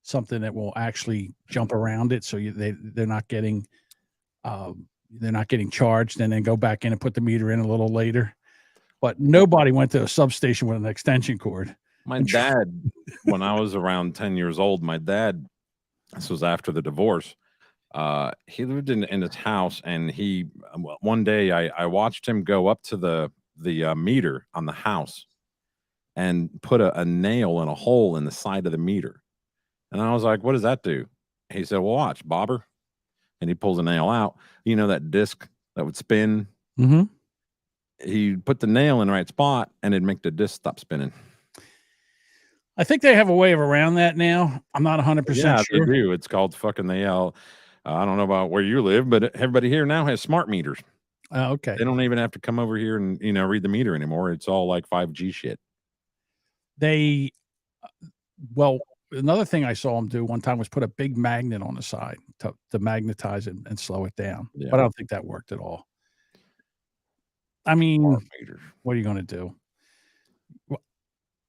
B: something that will actually jump around it. So they're not getting charged, and then go back in and put the meter in a little later. But nobody went to a substation with an extension cord.
C: My dad, when I was around 10 years old, my dad, this was after the divorce, he lived in his house, and one day I watched him go up to the meter on the house and put a nail in a hole in the side of the meter. And I was like, what does that do? He said, well, watch, bobber. And he pulls a nail out. You know that disc that would spin?
B: Mm-hmm.
C: He put the nail in the right spot, and it'd make the disc stop spinning.
B: I think they have a way of around that now. I'm not 100%
C: Yeah,
B: sure.
C: they do. It's called fucking I don't know about where you live, but everybody here now has smart meters.
B: Okay.
C: They don't even have to come over here and read the meter anymore. It's all like 5G shit.
B: Another thing I saw them do one time was put a big magnet on the side to magnetize it and slow it down.
C: Yeah.
B: But I don't think that worked at all. I mean, what are you going to do?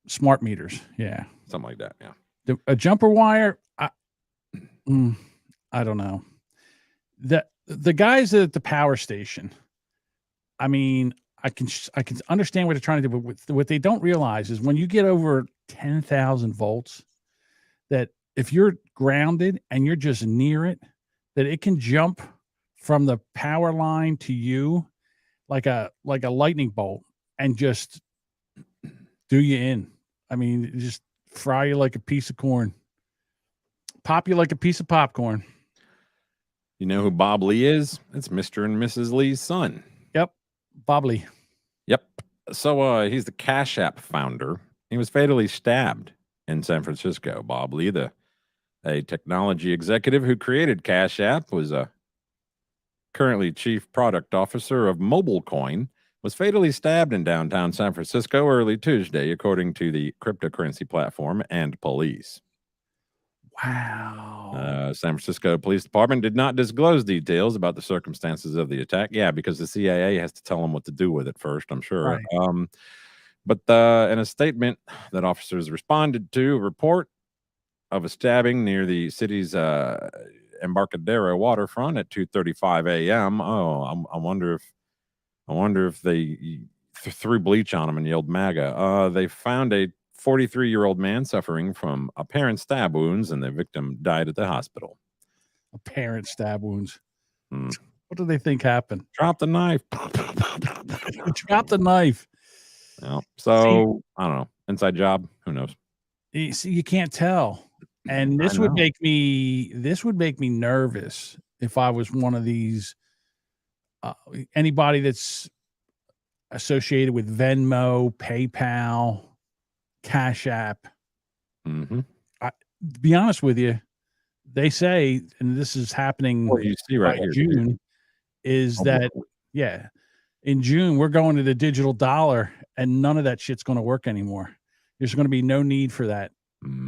B: Smart meters. Yeah.
C: Something like that. Yeah.
B: A jumper wire. I don't know. The guys at the power station, I mean, I can understand what they're trying to do, but what they don't realize is when you get over 10,000 volts, that if you're grounded and you're just near it, that it can jump from the power line to you like a lightning bolt and just do you in. I mean, just fry you like a piece of corn, pop you like a piece of popcorn.
C: You know who Bob Lee is? It's Mr. and Mrs. Lee's son.
B: Yep. Bob Lee.
C: Yep. So he's the Cash App founder. He was fatally stabbed in San Francisco. Bob Lee, a technology executive who created Cash App, was currently chief product officer of MobileCoin, was fatally stabbed in downtown San Francisco early Tuesday, according to the cryptocurrency platform and police.
B: Wow.
C: San Francisco Police Department did not disclose details about the circumstances of the attack. Yeah, because the CIA has to tell them what to do with it first, I'm sure.
B: Right.
C: But in a statement that officers responded to a report of a stabbing near the city's Embarcadero waterfront at 2:35 a.m. Oh, I wonder if they threw bleach on him and yelled MAGA. They found a 43-year-old man suffering from apparent stab wounds, and the victim died at the hospital.
B: Apparent stab wounds. What do they think happened?
C: Drop the knife.
B: Drop the knife.
C: Yeah. So I don't know. Inside job. Who knows?
B: See, you can't tell. And this would make me nervous if I was one of these. Anybody that's associated with Venmo, PayPal, Cash App.
C: Mm-hmm.
B: To be honest with you, they say, and this is happening
C: you see right here,
B: June, is that in June we're going to the digital dollar, and none of that shit's going to work anymore. There's going to be no need for that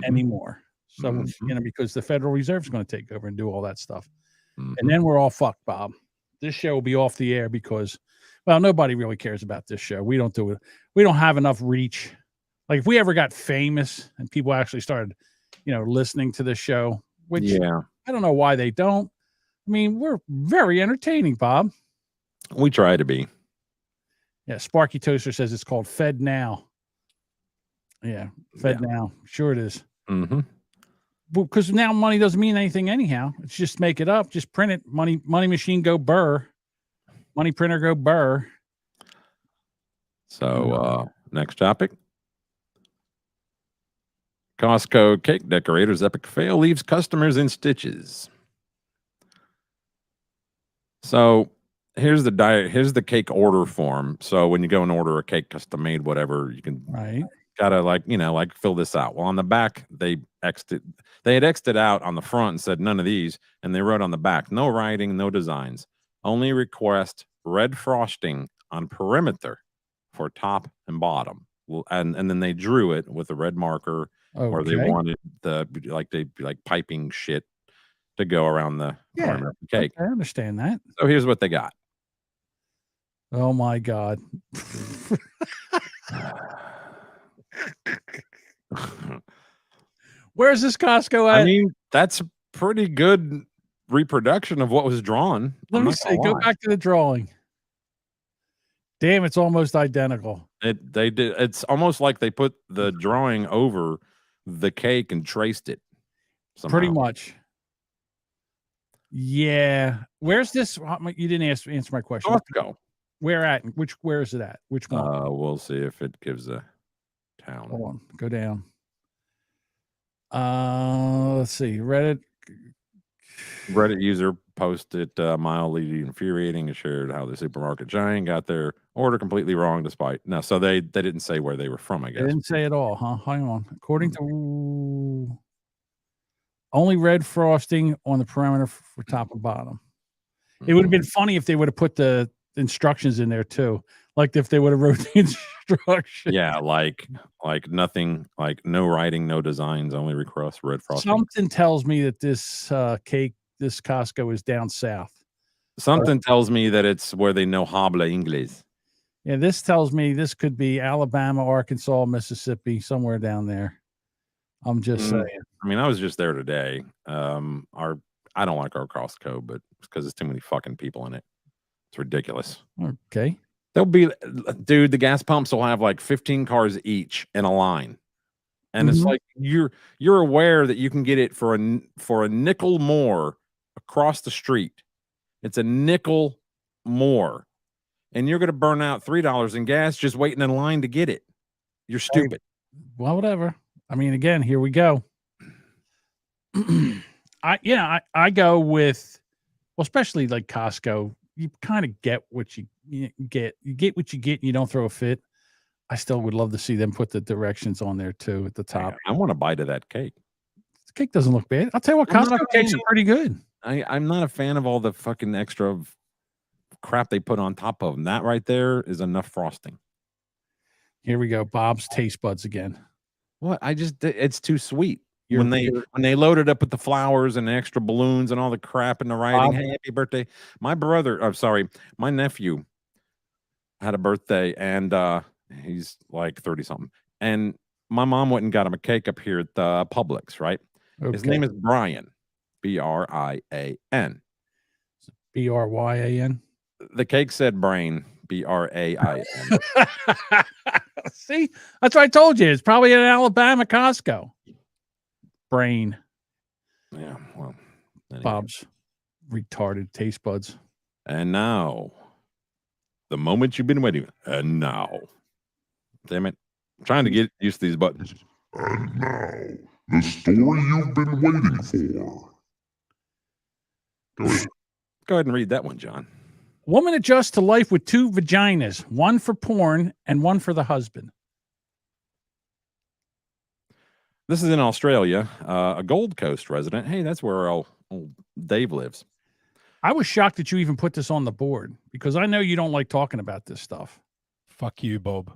B: anymore. So because the Federal Reserve is going to take over and do all that stuff, and then we're all fucked, Bob. This show will be off the air because, well, nobody really cares about this show. We don't do it. We don't have enough reach Like if we ever got famous and people actually started, listening to the show, which I don't know why they don't. I mean, we're very entertaining, Bob.
C: We try to be.
B: Yeah, Sparky Toaster says it's called Fed Now. Yeah, Fed Now. Sure it is.
C: Mm-hmm.
B: Well, because now money doesn't mean anything anyhow. It's just make it up. Just print it. Money machine go burr. Money printer go burr.
C: So next topic. Costco cake decorators epic fail leaves customers in stitches. So here's the cake order form. So when you go and order a cake custom made, whatever, you can gotta fill this out. Well, on the back they had X'd out on the front and said none of these, and they wrote on the back, no writing, no designs, only request red frosting on perimeter for top and bottom. And then they drew it with a red marker, or they wanted the piping shit to go around the perimeter of the cake.
B: I understand that.
C: So here's what they got.
B: Oh my God. Where's this Costco at?
C: I mean, that's a pretty good reproduction of what was drawn.
B: Let me see. Go back to the drawing. Damn, it's almost identical.
C: They did. It's almost like they put the drawing over the cake and traced it. Somehow.
B: Pretty much. Yeah. Where's this? You didn't answer my question.
C: Costco.
B: Where at? Where is it at? Which one?
C: We'll see if it gives a town.
B: Hold on. Go down. Let's see. Reddit
C: user posted mildly infuriating and shared how the supermarket giant got their order completely wrong despite so they didn't say where they were from, I guess.
B: They didn't say at all, huh? Hang on. According to only red frosting on the perimeter for top and bottom. It would have been funny if they would have put the instructions in there too. Like if they would have wrote the instructions.
C: Yeah, like nothing, like no writing, no designs, only request red frosting.
B: Something tells me that this this Costco is down south.
C: Something tells me that it's where they know habla Inglés.
B: Yeah, this tells me this could be Alabama, Arkansas, Mississippi, somewhere down there. I'm just saying.
C: I mean, I was just there today. I don't like our Costco, but it's because there's too many fucking people in it. It's ridiculous.
B: Okay.
C: There'll be, dude, the gas pumps will have like 15 cars each in a line. And it's like you're aware that you can get it for a nickel more across the street. It's a nickel more. And you're going to burn out $3 in gas just waiting in line to get it. You're stupid.
B: Well, whatever. I mean, again, here we go. I go with, well, especially like Costco, you kind of get what you get. You get what you get and you don't throw a fit. I still would love to see them put the directions on there too at the top.
C: I want to bite of that cake.
B: The cake doesn't look bad. I'll tell you what, Costco cakes are pretty good.
C: I'm not a fan of all the fucking extra crap they put on top of them. That right there is enough frosting.
B: Here we go. Bob's taste buds again.
C: What? It's too sweet. When they loaded up with the flowers and the extra balloons and all the crap and the writing, hey, happy birthday. My nephew had a birthday and he's like 30 something. And my mom went and got him a cake up here at the Publix, right? Okay. His name is Brian, B-R-I-A-N.
B: B-R-Y-A-N?
C: The cake said brain, B-R-A-I-N.
B: See, that's what I told you. It's probably an Alabama Costco. Brain.
C: Yeah, well. Anyway.
B: Bob's retarded taste buds.
C: And now, the moment you've been waiting. And now. Damn it. I'm trying to get used to these buttons.
A: And now, the story you've been waiting for.
C: Go ahead and read that one, John.
B: Woman adjusts to life with two vaginas, one for porn and one for the husband.
C: This is in Australia. A Gold Coast resident. Hey, that's where old Dave lives.
B: I was shocked that you even put this on the board because I know you don't like talking about this stuff.
R: Fuck you, Bob.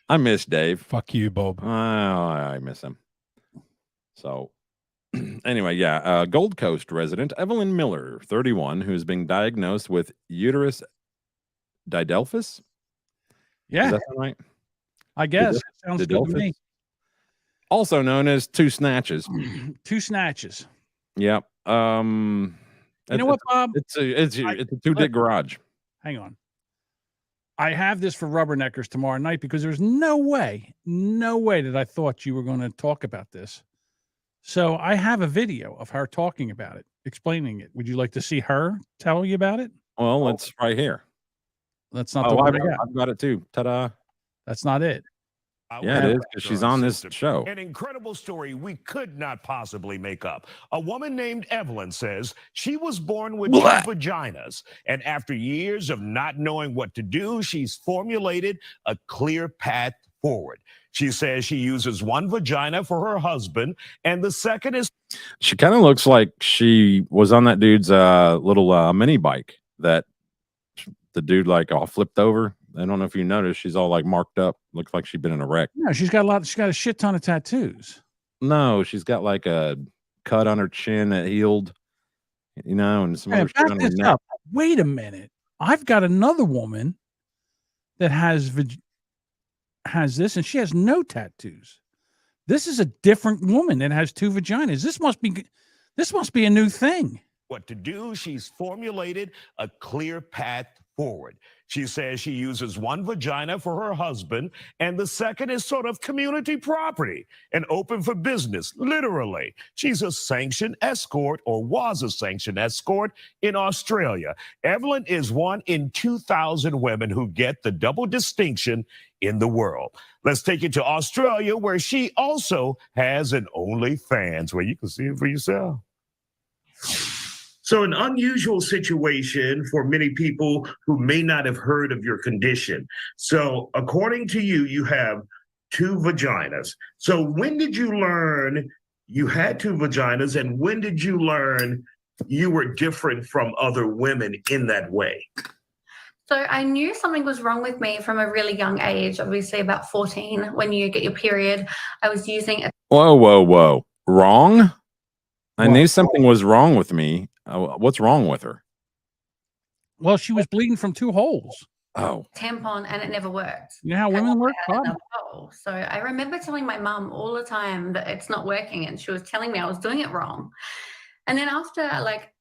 C: I miss Dave.
R: Fuck you, Bob.
C: Oh, I miss him. So, anyway, yeah. Gold Coast resident Evelyn Miller, 31, who's being diagnosed with uterus didelphys.
B: Yeah.
C: Is that right?
B: I guess.
C: The
B: It sounds
C: the
B: good to me.
C: Also known as two snatches.
B: Two snatches.
C: Yep.
B: You know what, Bob?
C: It's a two dick garage.
B: Hang on. I have this for Rubberneckers tomorrow night because there's no way that I thought you were going to talk about this. So I have a video of her talking about it, explaining it. Would you like to see her tell you about it?
C: Well, it's right here.
B: That's not the one I got.
C: I've got it too. Ta-da.
B: That's not it.
C: Yeah, it is, because she's on this show.
K: An incredible story we could not possibly make up. A woman named Evelyn says she was born with two vaginas, and after years of not knowing what to do, she's formulated a clear path forward. She says she uses one vagina for her husband, and the second is...
C: She kind of looks like she was on that dude's little mini bike that the dude like all flipped over. I don't know if you noticed, she's all like marked up. Looks like she's been in a wreck.
B: No, she's got a shit ton of tattoos.
C: No, she's got like a cut on her chin that healed, and some other shit on her neck.
B: Wait a minute. I've got another woman that has this, and she has no tattoos. This is a different woman that has two vaginas. This must be a new thing.
K: What to do, she's formulated a clear path forward. She says she uses one vagina for her husband, and the second is sort of community property and open for business, literally. She's a sanctioned escort, or was a sanctioned escort, in Australia. Evelyn is one in 2,000 women who get the double distinction in the world. Let's take you to Australia, where she also has an OnlyFans, where you can see it for yourself. So an unusual situation for many people who may not have heard of your condition. So according to you, you have two vaginas. So when did you learn you had two vaginas, and when did you learn you were different from other women in that way?
S: So I knew something was wrong with me from a really young age, obviously about 14. When you get your period, I was using
C: Whoa. Wrong? I knew something was wrong with me. What's wrong with her?
B: Well, she was bleeding from two holes.
C: Oh.
S: tampon, and it never worked.
B: You know how women work?
S: So I remember telling my mum all the time that it's not working, and she was telling me I was doing it wrong. And then after,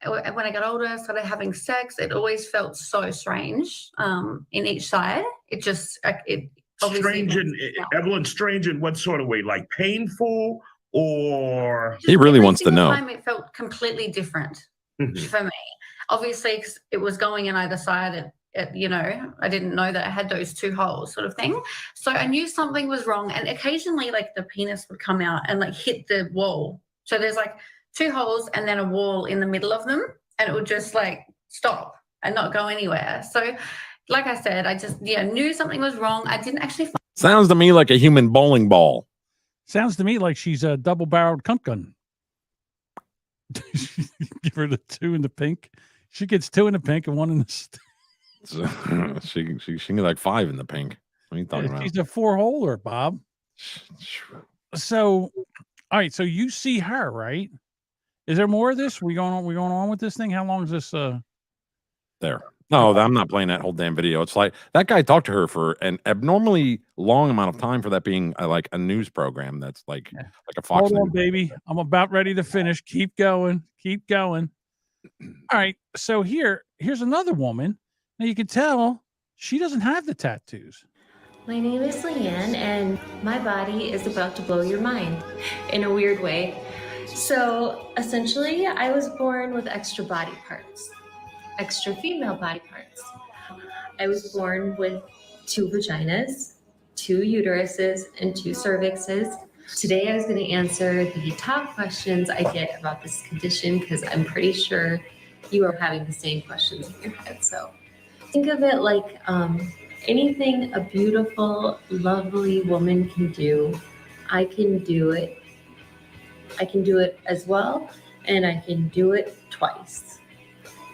S: when I got older, started having sex, it always felt so strange in each side. It just, it obviously...
K: Evelyn, strange in what sort of way? Like painful, or...
C: He really wants to know.
S: Time it felt completely different for me. Obviously, 'cause it was going in either side. I didn't know that I had those two holes, sort of thing. So I knew something was wrong. And occasionally, the penis would come out and hit the wall. So there's two holes and then a wall in the middle of them, and it would just stop and not go anywhere. So, like I said, I just knew something was wrong. I didn't actually.
C: Sounds to me like a human bowling ball.
B: Sounds to me like she's a double-barreled cunt gun. Give her the two in the pink. She gets two in the pink and one in the...
C: So, she can get 5 in the pink. What are you talking about?
B: She's a 4-holer, Bob. So, all right. So you see her, right? Is there more of this? We going on with this thing? How long is this?
C: There. No, I'm not playing that whole damn video. It's like that guy talked to her for an abnormally long amount of time for that being a news program. That's like a Fox.
B: Hold on,
C: News.
B: baby. I'm about ready to finish. Keep going. Keep going. All right. So here's another woman. Now you can tell she doesn't have the tattoos.
T: My name is Leanne, and my body is about to blow your mind in a weird way. So essentially, I was born with extra body parts. Extra female body parts. I was born with 2 vaginas, 2 uteruses, and 2 cervixes. Today I was going to answer the top questions I get about this condition, because I'm pretty sure you are having the same questions in your head. So think of it like anything a beautiful, lovely woman can do, I can do it. I can do it as well, and I can do it twice.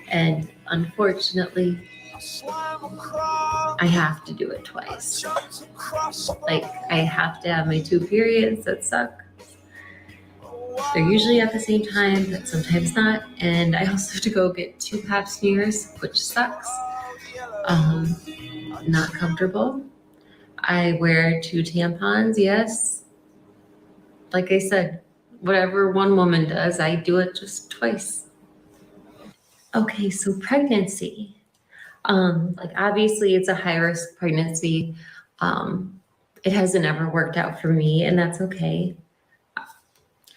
T: And unfortunately, I have to do it twice. I have to have my 2 periods that suck. They're usually at the same time, but sometimes not. And I also have to go get 2 pap smears, which sucks. Not comfortable. I wear 2 tampons, yes. Like I said, whatever one woman does, I do it just twice. Okay, so pregnancy. Like obviously it's a high risk pregnancy. It hasn't ever worked out for me, and that's okay.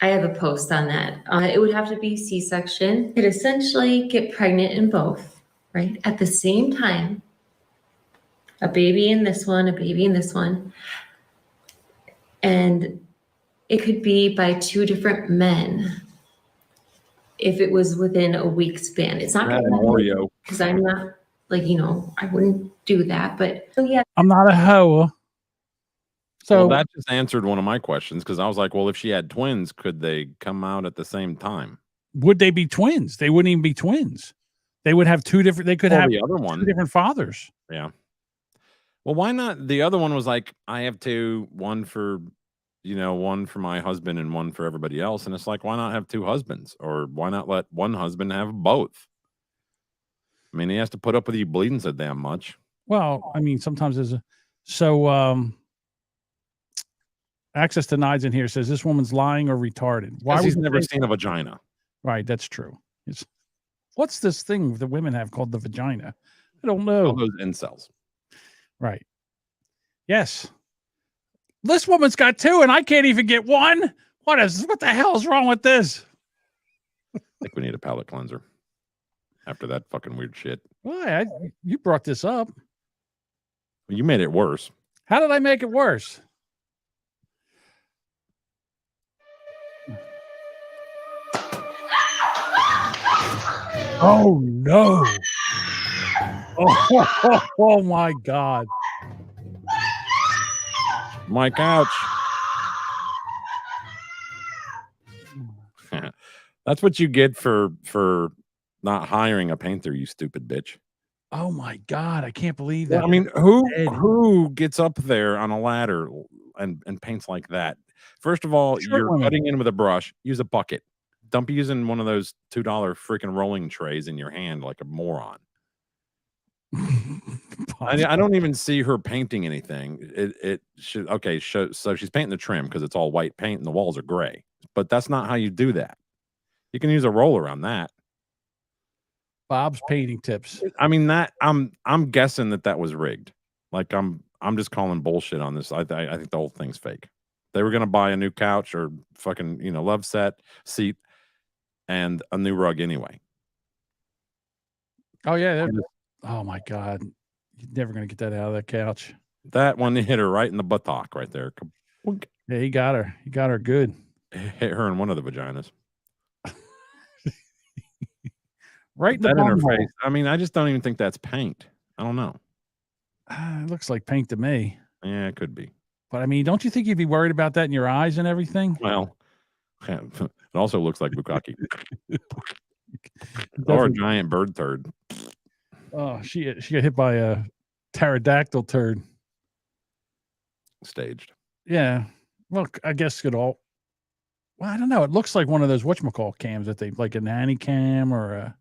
T: I have a post on that. It would have to be C-section. You could essentially get pregnant in both, right? At the same time. A baby in this one, a baby in this one. And it could be by 2 different men if it was within a week span. It's not
C: That and Oreo.
T: because I'm not like, I wouldn't do that. But so yeah.
B: I'm not a hoe. So
C: well, that just answered one of my questions because I was like, well, if she had twins, could they come out at the same time?
B: would they be twins? They wouldn't even be twins. They would have 2 different. They could have
C: the other one.
B: 2 different fathers.
C: Yeah. Well, why not? The other one was like, I have 2, one for, one for my husband and one for everybody else. And it's like, why not have 2 husbands? Or why not let one husband have both? I mean, he has to put up with you bleeding so damn much.
B: Well, I mean, sometimes there's access denied in here says this woman's lying or retarded. Why would
C: he's
B: you
C: never
B: say
C: seen
B: that?
C: a vagina?
B: Right, that's true. What's this thing that women have called the vagina? I don't know.
C: All those incels.
B: Right. Yes. This woman's got 2 and I can't even get 1. What the hell is wrong with this?
C: I think we need a palate cleanser after that fucking weird shit.
B: Why? You brought this up.
C: You made it worse.
B: How did I make it worse? Oh no. Oh my God.
C: My couch. That's what you get for not hiring a painter, you stupid bitch.
B: Oh my God. I can't believe
C: Yeah,
B: that.
C: I mean, who gets up there on a ladder and paints like that? First of all, you're cutting in with a brush. Use a bucket. Don't be using one of those $2 freaking rolling trays in your hand like a moron. I don't even see her painting anything. It should so she's painting the trim because it's all white paint and the walls are gray. But that's not how you do that. You can use a roller on that.
B: Bob's painting tips.
C: I mean that I'm guessing that was rigged. Like I'm just calling bullshit on this. I think the whole thing's fake. They were gonna buy a new couch or fucking love seat and a new rug anyway.
B: Oh yeah. Oh my God. You're never gonna get that out of that couch.
C: That one hit her right in the buttock right there.
B: Yeah, he got her. He got her good.
C: Hit her in one of the vaginas.
B: Right in
C: that
B: the
C: in her
B: bumhole.
C: face. I mean, I just don't even think that's paint. I don't know.
B: It looks like paint to me.
C: Yeah, it could be.
B: But I mean, don't you think you'd be worried about that in your eyes and everything?
C: Well, it also looks like bukkake. Or a giant bird turd.
B: Oh, she got hit by a pterodactyl turd.
C: Staged.
B: Yeah. Well, I guess well, I don't know. It looks like one of those whatchamacall cams that they like a nanny cam or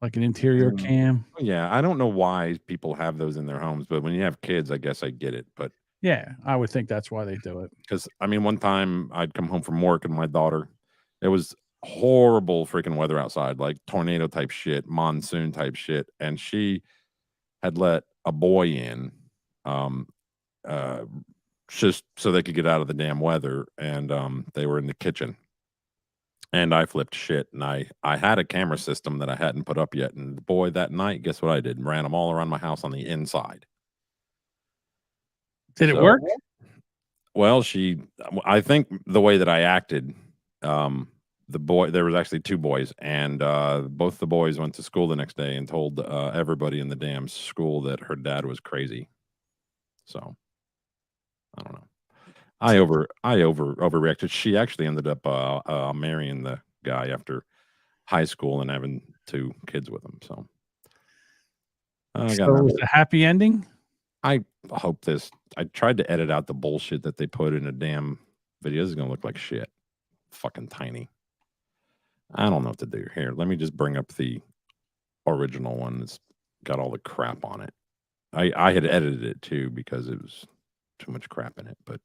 B: like an interior cam.
C: Yeah, I don't know why people have those in their homes, but when you have kids, I guess I get it. But
B: yeah, I would think that's why they do it.
C: Because I mean, one time I'd come home from work and my daughter, it was horrible freaking weather outside, like tornado type shit, monsoon type shit, and she had let a boy in, just so they could get out of the damn weather, and they were in the kitchen. And I flipped shit, and I had a camera system that I hadn't put up yet. And the boy that night, guess what I did? Ran them all around my house on the inside.
B: Did it work?
C: Well, I think the way that I acted, the boy, there was actually 2 boys, and both the boys went to school the next day and told everybody in the damn school that her dad was crazy. So I don't know. I overreacted. She actually ended up marrying the guy after high school and having 2 kids with him. So
B: it was a happy ending.
C: I hope this. I tried to edit out the bullshit that they put in a damn video. This is gonna look like shit. Fucking tiny. I don't know what to do here. Let me just bring up the original one that's got all the crap on it. I had edited it too because it was too much crap in it. But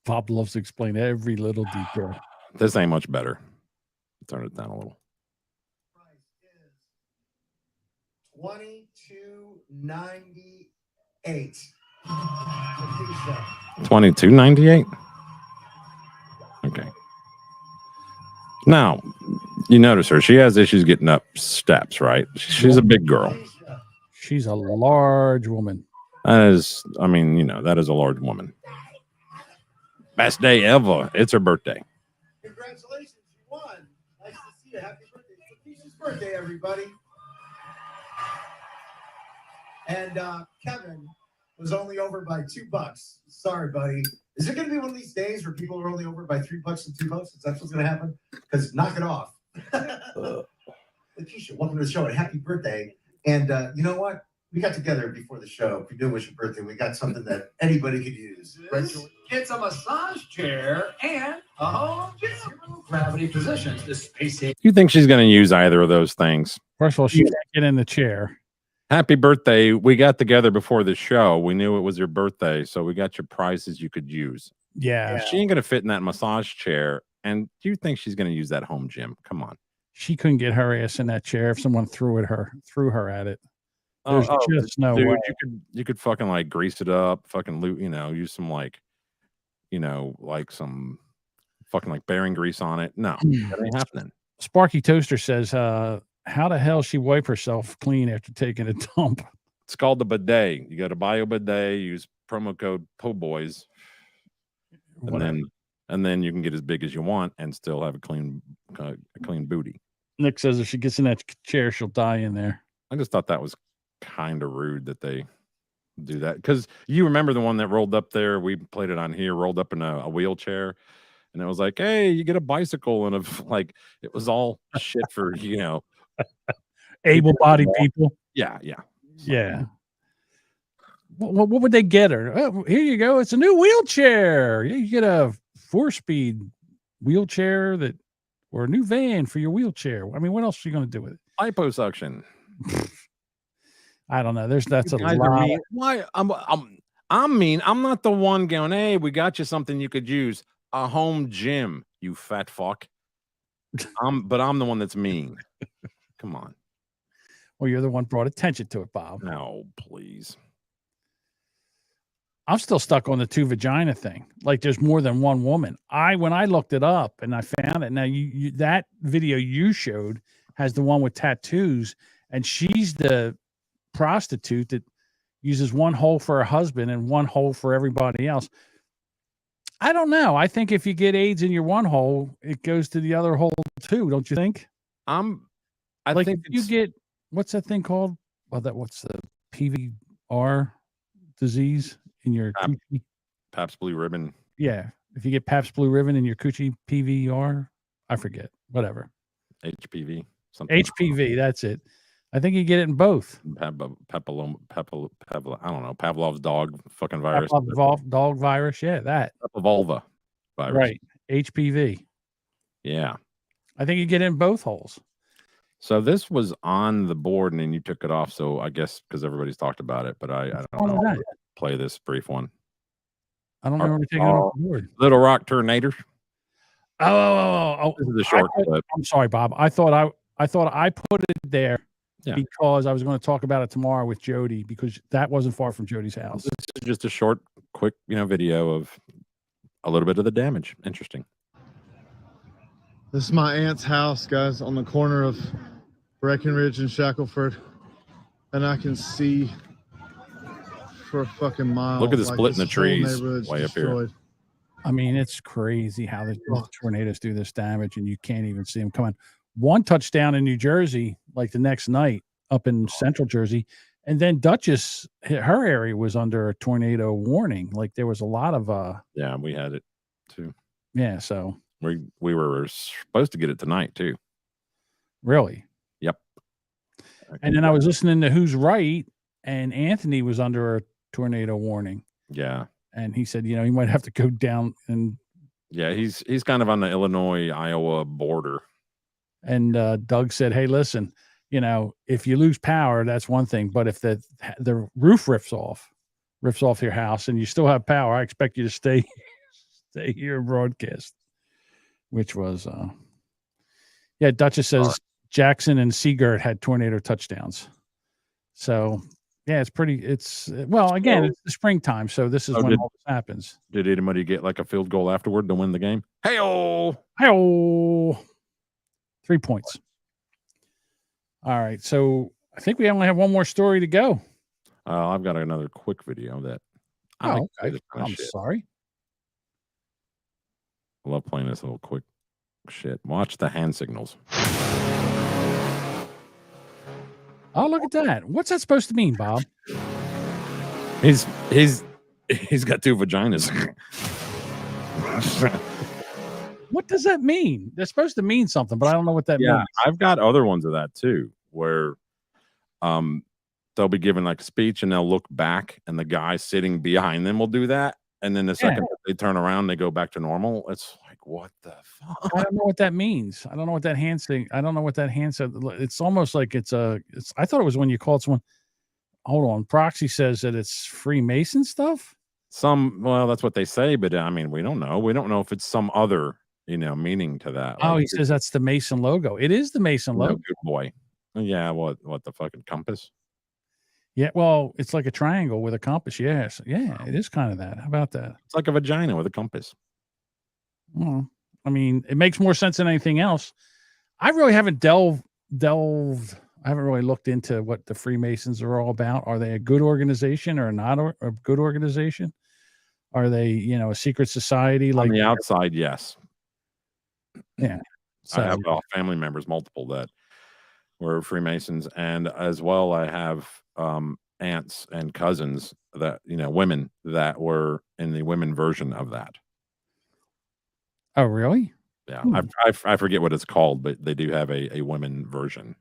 B: Bob loves to explain every little detail.
C: this ain't much better. Turn it down a little.
U: $22.98.
C: $22.98. Okay. Now, you notice her. She has issues getting up steps, right? She's a big girl.
B: She's a large woman.
C: That is, I mean, you know, that is a large woman. Best day ever. It's her birthday.
U: Congratulations, you won. Nice to see you. Happy birthday. It's Keisha's birthday, everybody. And Kevin was only over by $2. Sorry, buddy. Is it going to be one of these days where people are only over by $3 and $2? Is that what's going to happen? Because knock it off. Keisha, welcome to the show and happy birthday. And you know what? We got together before the show. If you do wish your birthday, we got something that anybody could use.
V: It's a massage chair and a home gym. Zero gravity positions. The space.
C: You think she's going to use either of those things?
B: First of all, she can't get in the chair.
C: Happy birthday. We got together before the show. We knew it was your birthday, so we got your prizes you could use.
B: Yeah.
C: She ain't going to fit in that massage chair. And do you think she's going to use that home gym? Come on.
B: She couldn't get her ass in that chair if someone threw her at it. There's just no
C: dude,
B: way.
C: You could fucking like grease it up, fucking loot, you know, use some like, you know, like some fucking like bearing grease on it. No, that ain't happening.
B: Sparky Toaster says, how the hell she wipe herself clean after taking a dump?
C: It's called the bidet. You got to buy a bidet, use promo code POBOYS, and then you can get as big as you want and still have a clean booty.
B: Nick says if she gets in that chair, she'll die in there.
C: I just thought that was kind of rude that they do that, because you remember the one that rolled up there, we played it on here, rolled up in a wheelchair, and it was like, hey, you get a bicycle, and like it was all shit for, you know,
B: able-bodied people.
C: Yeah.
B: What would they get her? Oh, here you go, it's a new wheelchair. You get a 4-speed wheelchair or a new van for your wheelchair. I mean, what else are you going to do with it?
C: Liposuction.
B: I don't know. That's a lot.
C: Why? I'm mean. I'm not the one going, hey, we got you something you could use. A home gym, you fat fuck. But I'm the one that's mean. Come on.
B: Well, you're the one brought attention to it, Bob.
C: No, please.
B: I'm still stuck on the 2 vagina thing. Like there's more than one woman. When I looked it up and I found it. Now you that video you showed has the one with tattoos, and she's the prostitute that uses one hole for her husband and one hole for everybody else. I don't know. I think if you get AIDS in your one hole, it goes to the other hole too. Don't you think?
C: I think
B: you get, what's that thing called? Well, what's the PVR disease in your coochie?
C: Pabst Blue Ribbon.
B: Yeah. If you get Pabst Blue Ribbon in your coochie, PVR, I forget. Whatever.
C: HPV.
B: HPV. That's it. I think you get it in both.
C: I don't know, Pavlov's dog fucking virus.
B: Pavlov dog virus. Yeah, that.
C: Pavlova virus.
B: Right. HPV.
C: Yeah.
B: I think you get in both holes.
C: So this was on the board and then you took it off. So I guess because everybody's talked about it, but I don't know. Play this brief one.
B: I don't know what taking it off the board.
C: Little Rock Tornadoes.
B: Oh.
C: This is a short clip.
B: I'm sorry, Bob. I thought I put it there.
C: Yeah.
B: Because I was going to talk about it tomorrow with Jody, because that wasn't far from Jody's house.
C: This is just a short, quick, video of a little bit of the damage. Interesting.
W: This is my aunt's house, guys, on the corner of Breckenridge and Shackelford, and I can see for a fucking mile.
C: Look at the split in the trees way up here.
B: I mean, it's crazy how the tornadoes do this damage, and you can't even see them coming. One touchdown in New Jersey, like the next night up in central Jersey. And then Dutchess, her area was under a tornado warning. Like there was a lot of
C: yeah, we had it too.
B: Yeah, so
C: we were supposed to get it tonight too.
B: Really?
C: Yep.
B: And then I was listening to Who's Right, and Anthony was under a tornado warning.
C: Yeah.
B: And he said, he might have to go down and
C: yeah, he's kind of on the Illinois-Iowa border.
B: And Doug said, hey, listen, you know, if you lose power, that's one thing. But if the roof rips off your house and you still have power, I expect you to stay here and broadcast. Which was Duchess says Jackson and Seagirt had tornado touchdowns. So yeah, again, it's the springtime, so this is when all this happens.
C: Did anybody get like a field goal afterward to win the game? Hey-oh!
B: 3 points. All right, so I think we only have one more story to go.
C: I've got another quick video that I
B: I'm sorry.
C: I love playing this little quick shit. Watch the hand signals.
B: Oh, look at that. What's that supposed to mean, Bob?
C: He's got two vaginas.
B: What does that mean? They're supposed to mean something, but I don't know what that means.
C: I've got other ones of that too, where they'll be giving like a speech and they'll look back and the guy sitting behind them will do that. And then the second they turn around, they go back to normal. It's like, what the fuck?
B: I don't know what that means. I don't know what that hand thing. I don't know what that hand said. It's almost like I thought it was when you called someone. Hold on. Proxy says that it's Freemason stuff.
C: Well, that's what they say, but I mean, we don't know. We don't know if it's some other, meaning to that.
B: Oh, he says that's the Mason logo. It is the Mason logo.
C: Good boy. Yeah. What the fucking compass?
B: Yeah, well, it's like a triangle with a compass. Yes. Yeah, it is kind of that. How about that?
C: It's like a vagina with a compass.
B: Well, I mean, it makes more sense than anything else. I really haven't delved. I haven't really looked into what the Freemasons are all about. Are they a good organization or not a good organization? Are they, a secret society?
C: On the outside, yes.
B: Yeah. So,
C: I have family members, multiple that were Freemasons, and as well, I have aunts and cousins that women that were in the women version of that.
B: Oh, really?
C: Yeah, I forget what it's called, but they do have a women version.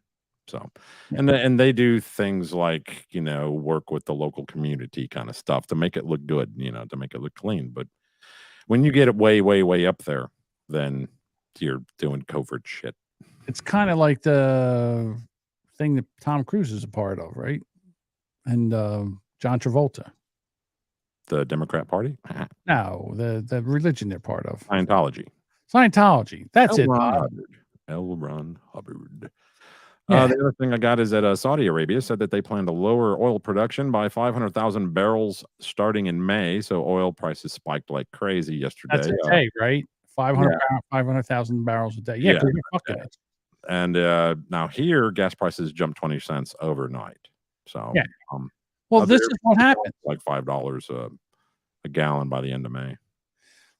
C: So, and they do things like work with the local community kind of stuff to make it look good, to make it look clean. But when you get it way, way, way up there, then you're doing covert shit.
B: It's kind of like the thing that Tom Cruise is a part of, right? And John Travolta.
C: The Democrat Party?
B: No, the religion they're part of.
C: Scientology.
B: That's
C: L.
B: it.
C: Ron Hubbard. L. Ron Hubbard. The other thing I got is that Saudi Arabia said that they plan to lower oil production by 500,000 barrels starting in May. So oil prices spiked like crazy yesterday.
B: That's a day, right? 500,000 barrels a day. Yeah.
C: And now here, gas prices jumped 20 cents overnight. So,
B: well, this is what happens.
C: Like $5 a gallon by the end of May.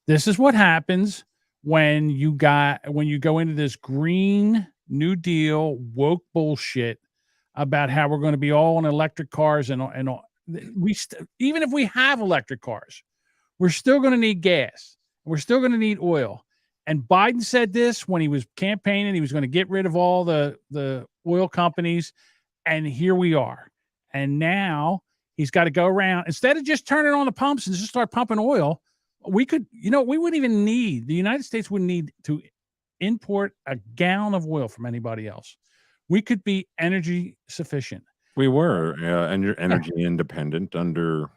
B: This is what happens when you go into this Green New Deal woke bullshit about how we're going to be all on electric cars and all. Even if we have electric cars, we're still going to need gas. We're still going to need oil. And Biden said this when he was campaigning. He was going to get rid of all the oil companies. And here we are. And now he's got to go around. Instead of just turning on the pumps and just start pumping oil, we could, we wouldn't even need, the United States wouldn't need to import a gallon of oil from anybody else. We could be energy sufficient.
C: We were energy independent under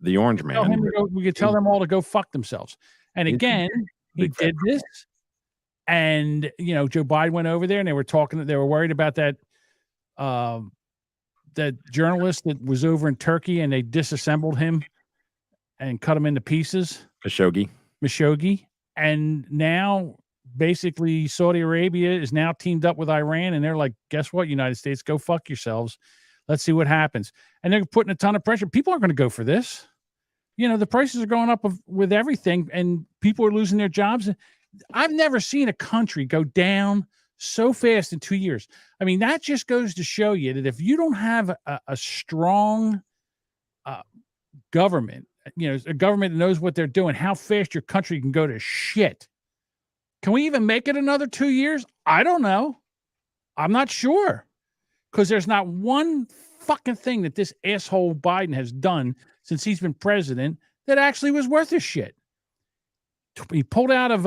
C: the Orange Man.
B: We could tell them all to go fuck themselves. And again, he did this. And, Joe Biden went over there and they were worried about that journalist that was over in Turkey and they disassembled him and cut him into pieces. Khashoggi. And now basically Saudi Arabia is now teamed up with Iran and they're like, guess what, United States, go fuck yourselves. Let's see what happens. And they're putting a ton of pressure. People aren't going to go for this. The prices are going up with everything and people are losing their jobs. I've never seen a country go down so fast in 2 years. I mean, that just goes to show you that if you don't have a strong government, a government that knows what they're doing, how fast your country can go to shit. Can we even make it another 2 years? I don't know. I'm not sure. Because there's not one fucking thing that this asshole Biden has done since he's been president that actually was worth a shit. He pulled out of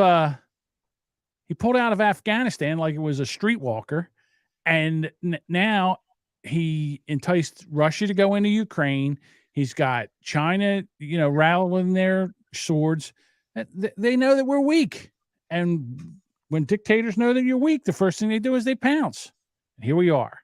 B: Afghanistan like it was a streetwalker, And now he enticed Russia to go into Ukraine. He's got China, rattling their swords. They know that we're weak. And when dictators know that you're weak, the first thing they do is they pounce. Here we are.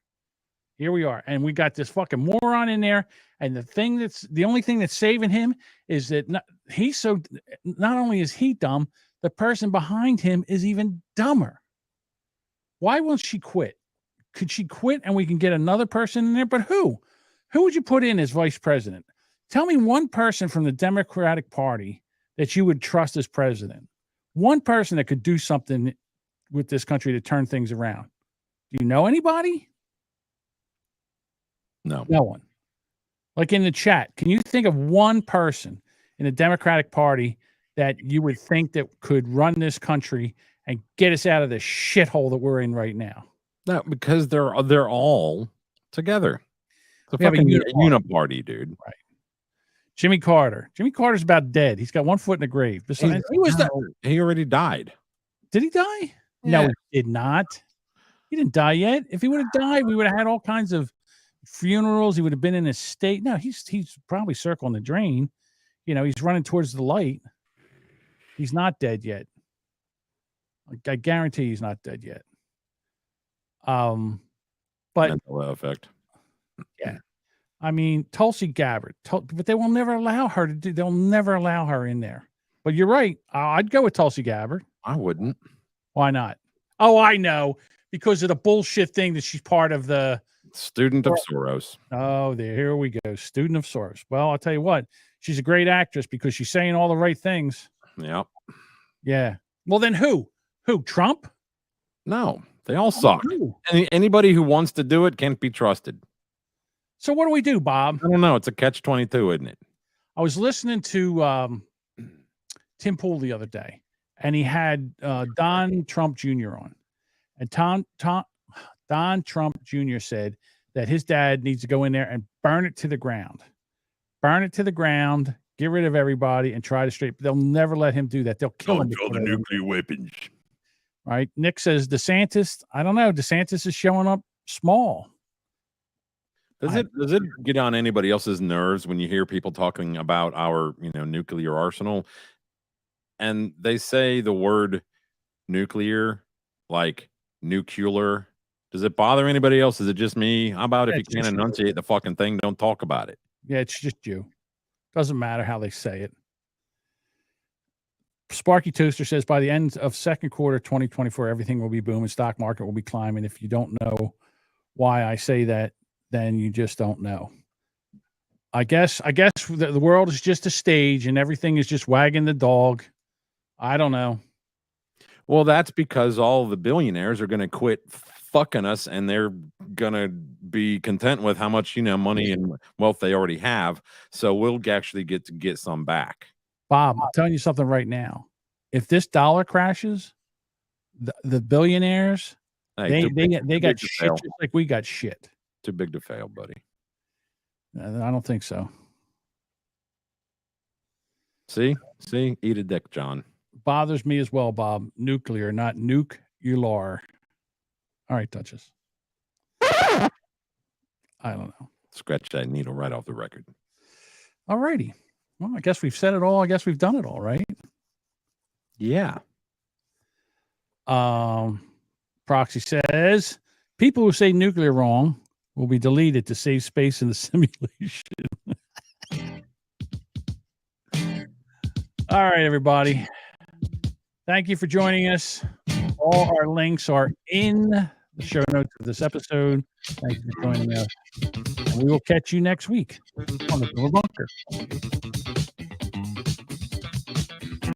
B: And we got this fucking moron in there. And the only thing that's saving him is that not only is he dumb, the person behind him is even dumber. Why won't she quit? Could she quit and we can get another person in there? But who? Who would you put in as vice president? Tell me one person from the Democratic Party that you would trust as president. One person that could do something with this country to turn things around. Do you know anybody?
C: No.
B: No one. Like in the chat, can you think of one person in the Democratic Party that you would think that could run this country and get us out of the shithole that we're in right now?
C: No, because they're all together. It's a
B: We have a
C: fucking
B: uniparty.
C: uniparty, dude.
B: Right. Jimmy Carter. Jimmy Carter's about dead. He's got one foot in the grave. Besides,
C: He already died.
B: Did he die? No, he did not. He didn't die yet. If he would have died, we would have had all kinds of funerals. He would have been in his state. No, he's probably circling the drain. He's running towards the light. He's not dead yet. I guarantee he's not dead yet. But
C: mental effect.
B: Yeah. I mean, Tulsi Gabbard, but they will never allow her to do. They'll never allow her in there. But you're right. I'd go with Tulsi Gabbard.
C: I wouldn't.
B: Why not? Oh, I know. Because of the bullshit thing that she's part of the
C: student of Soros.
B: Oh, here we go. Student of Soros. Well, I'll tell you what. She's a great actress because she's saying all the right things.
C: Yep.
B: Yeah. Well, then who? Who? Trump?
C: No, they all suck. Anybody who wants to do it can't be trusted.
B: So what do we do, Bob?
C: I don't know. It's a catch-22, isn't it?
B: I was listening to Tim Pool the other day, and he had Don Trump Jr. on. And Don Trump Jr. said that his dad needs to go in there and burn it to the ground. Burn it to the ground, get rid of everybody, and try to straight. They'll never let him do that. They'll kill him.
K: All the nuclear weapons.
B: Right? Nick says DeSantis. I don't know. DeSantis is showing up small.
C: Does it get on anybody else's nerves when you hear people talking about our nuclear arsenal, and they say the word nuclear like nuclear? Does it bother anybody else? Is it just me? How about if you can't enunciate the fucking thing, don't talk about it?
B: Yeah, it's just you. Doesn't matter how they say it. Sparky Toaster says by the end of second quarter 2024, everything will be booming. Stock market will be climbing. If you don't know why I say that, then you just don't know. I guess the world is just a stage and everything is just wagging the dog. I don't know.
C: Well, that's because all the billionaires are going to quit fucking us and they're going to be content with how much, money and wealth they already have. So we'll actually get some back.
B: Bob, I'm telling you something right now. If this dollar crashes, the billionaires, they got shit just like we got shit.
C: Too big to fail, buddy.
B: I don't think so.
C: See, eat a dick, John.
B: Bothers me as well, Bob. Nuclear, not nuke-ular. All right, Duchess. I don't know.
C: Scratch that needle right off the record.
B: All righty. Well, I guess we've said it all. I guess we've done it all, right?
C: Yeah.
B: Proxy says people who say nuclear wrong will be deleted to save space in the simulation. All right, everybody. Thank you for joining us. All our links are in the show notes of this episode. Thank you for joining us. And we will catch you next week on the Bunker.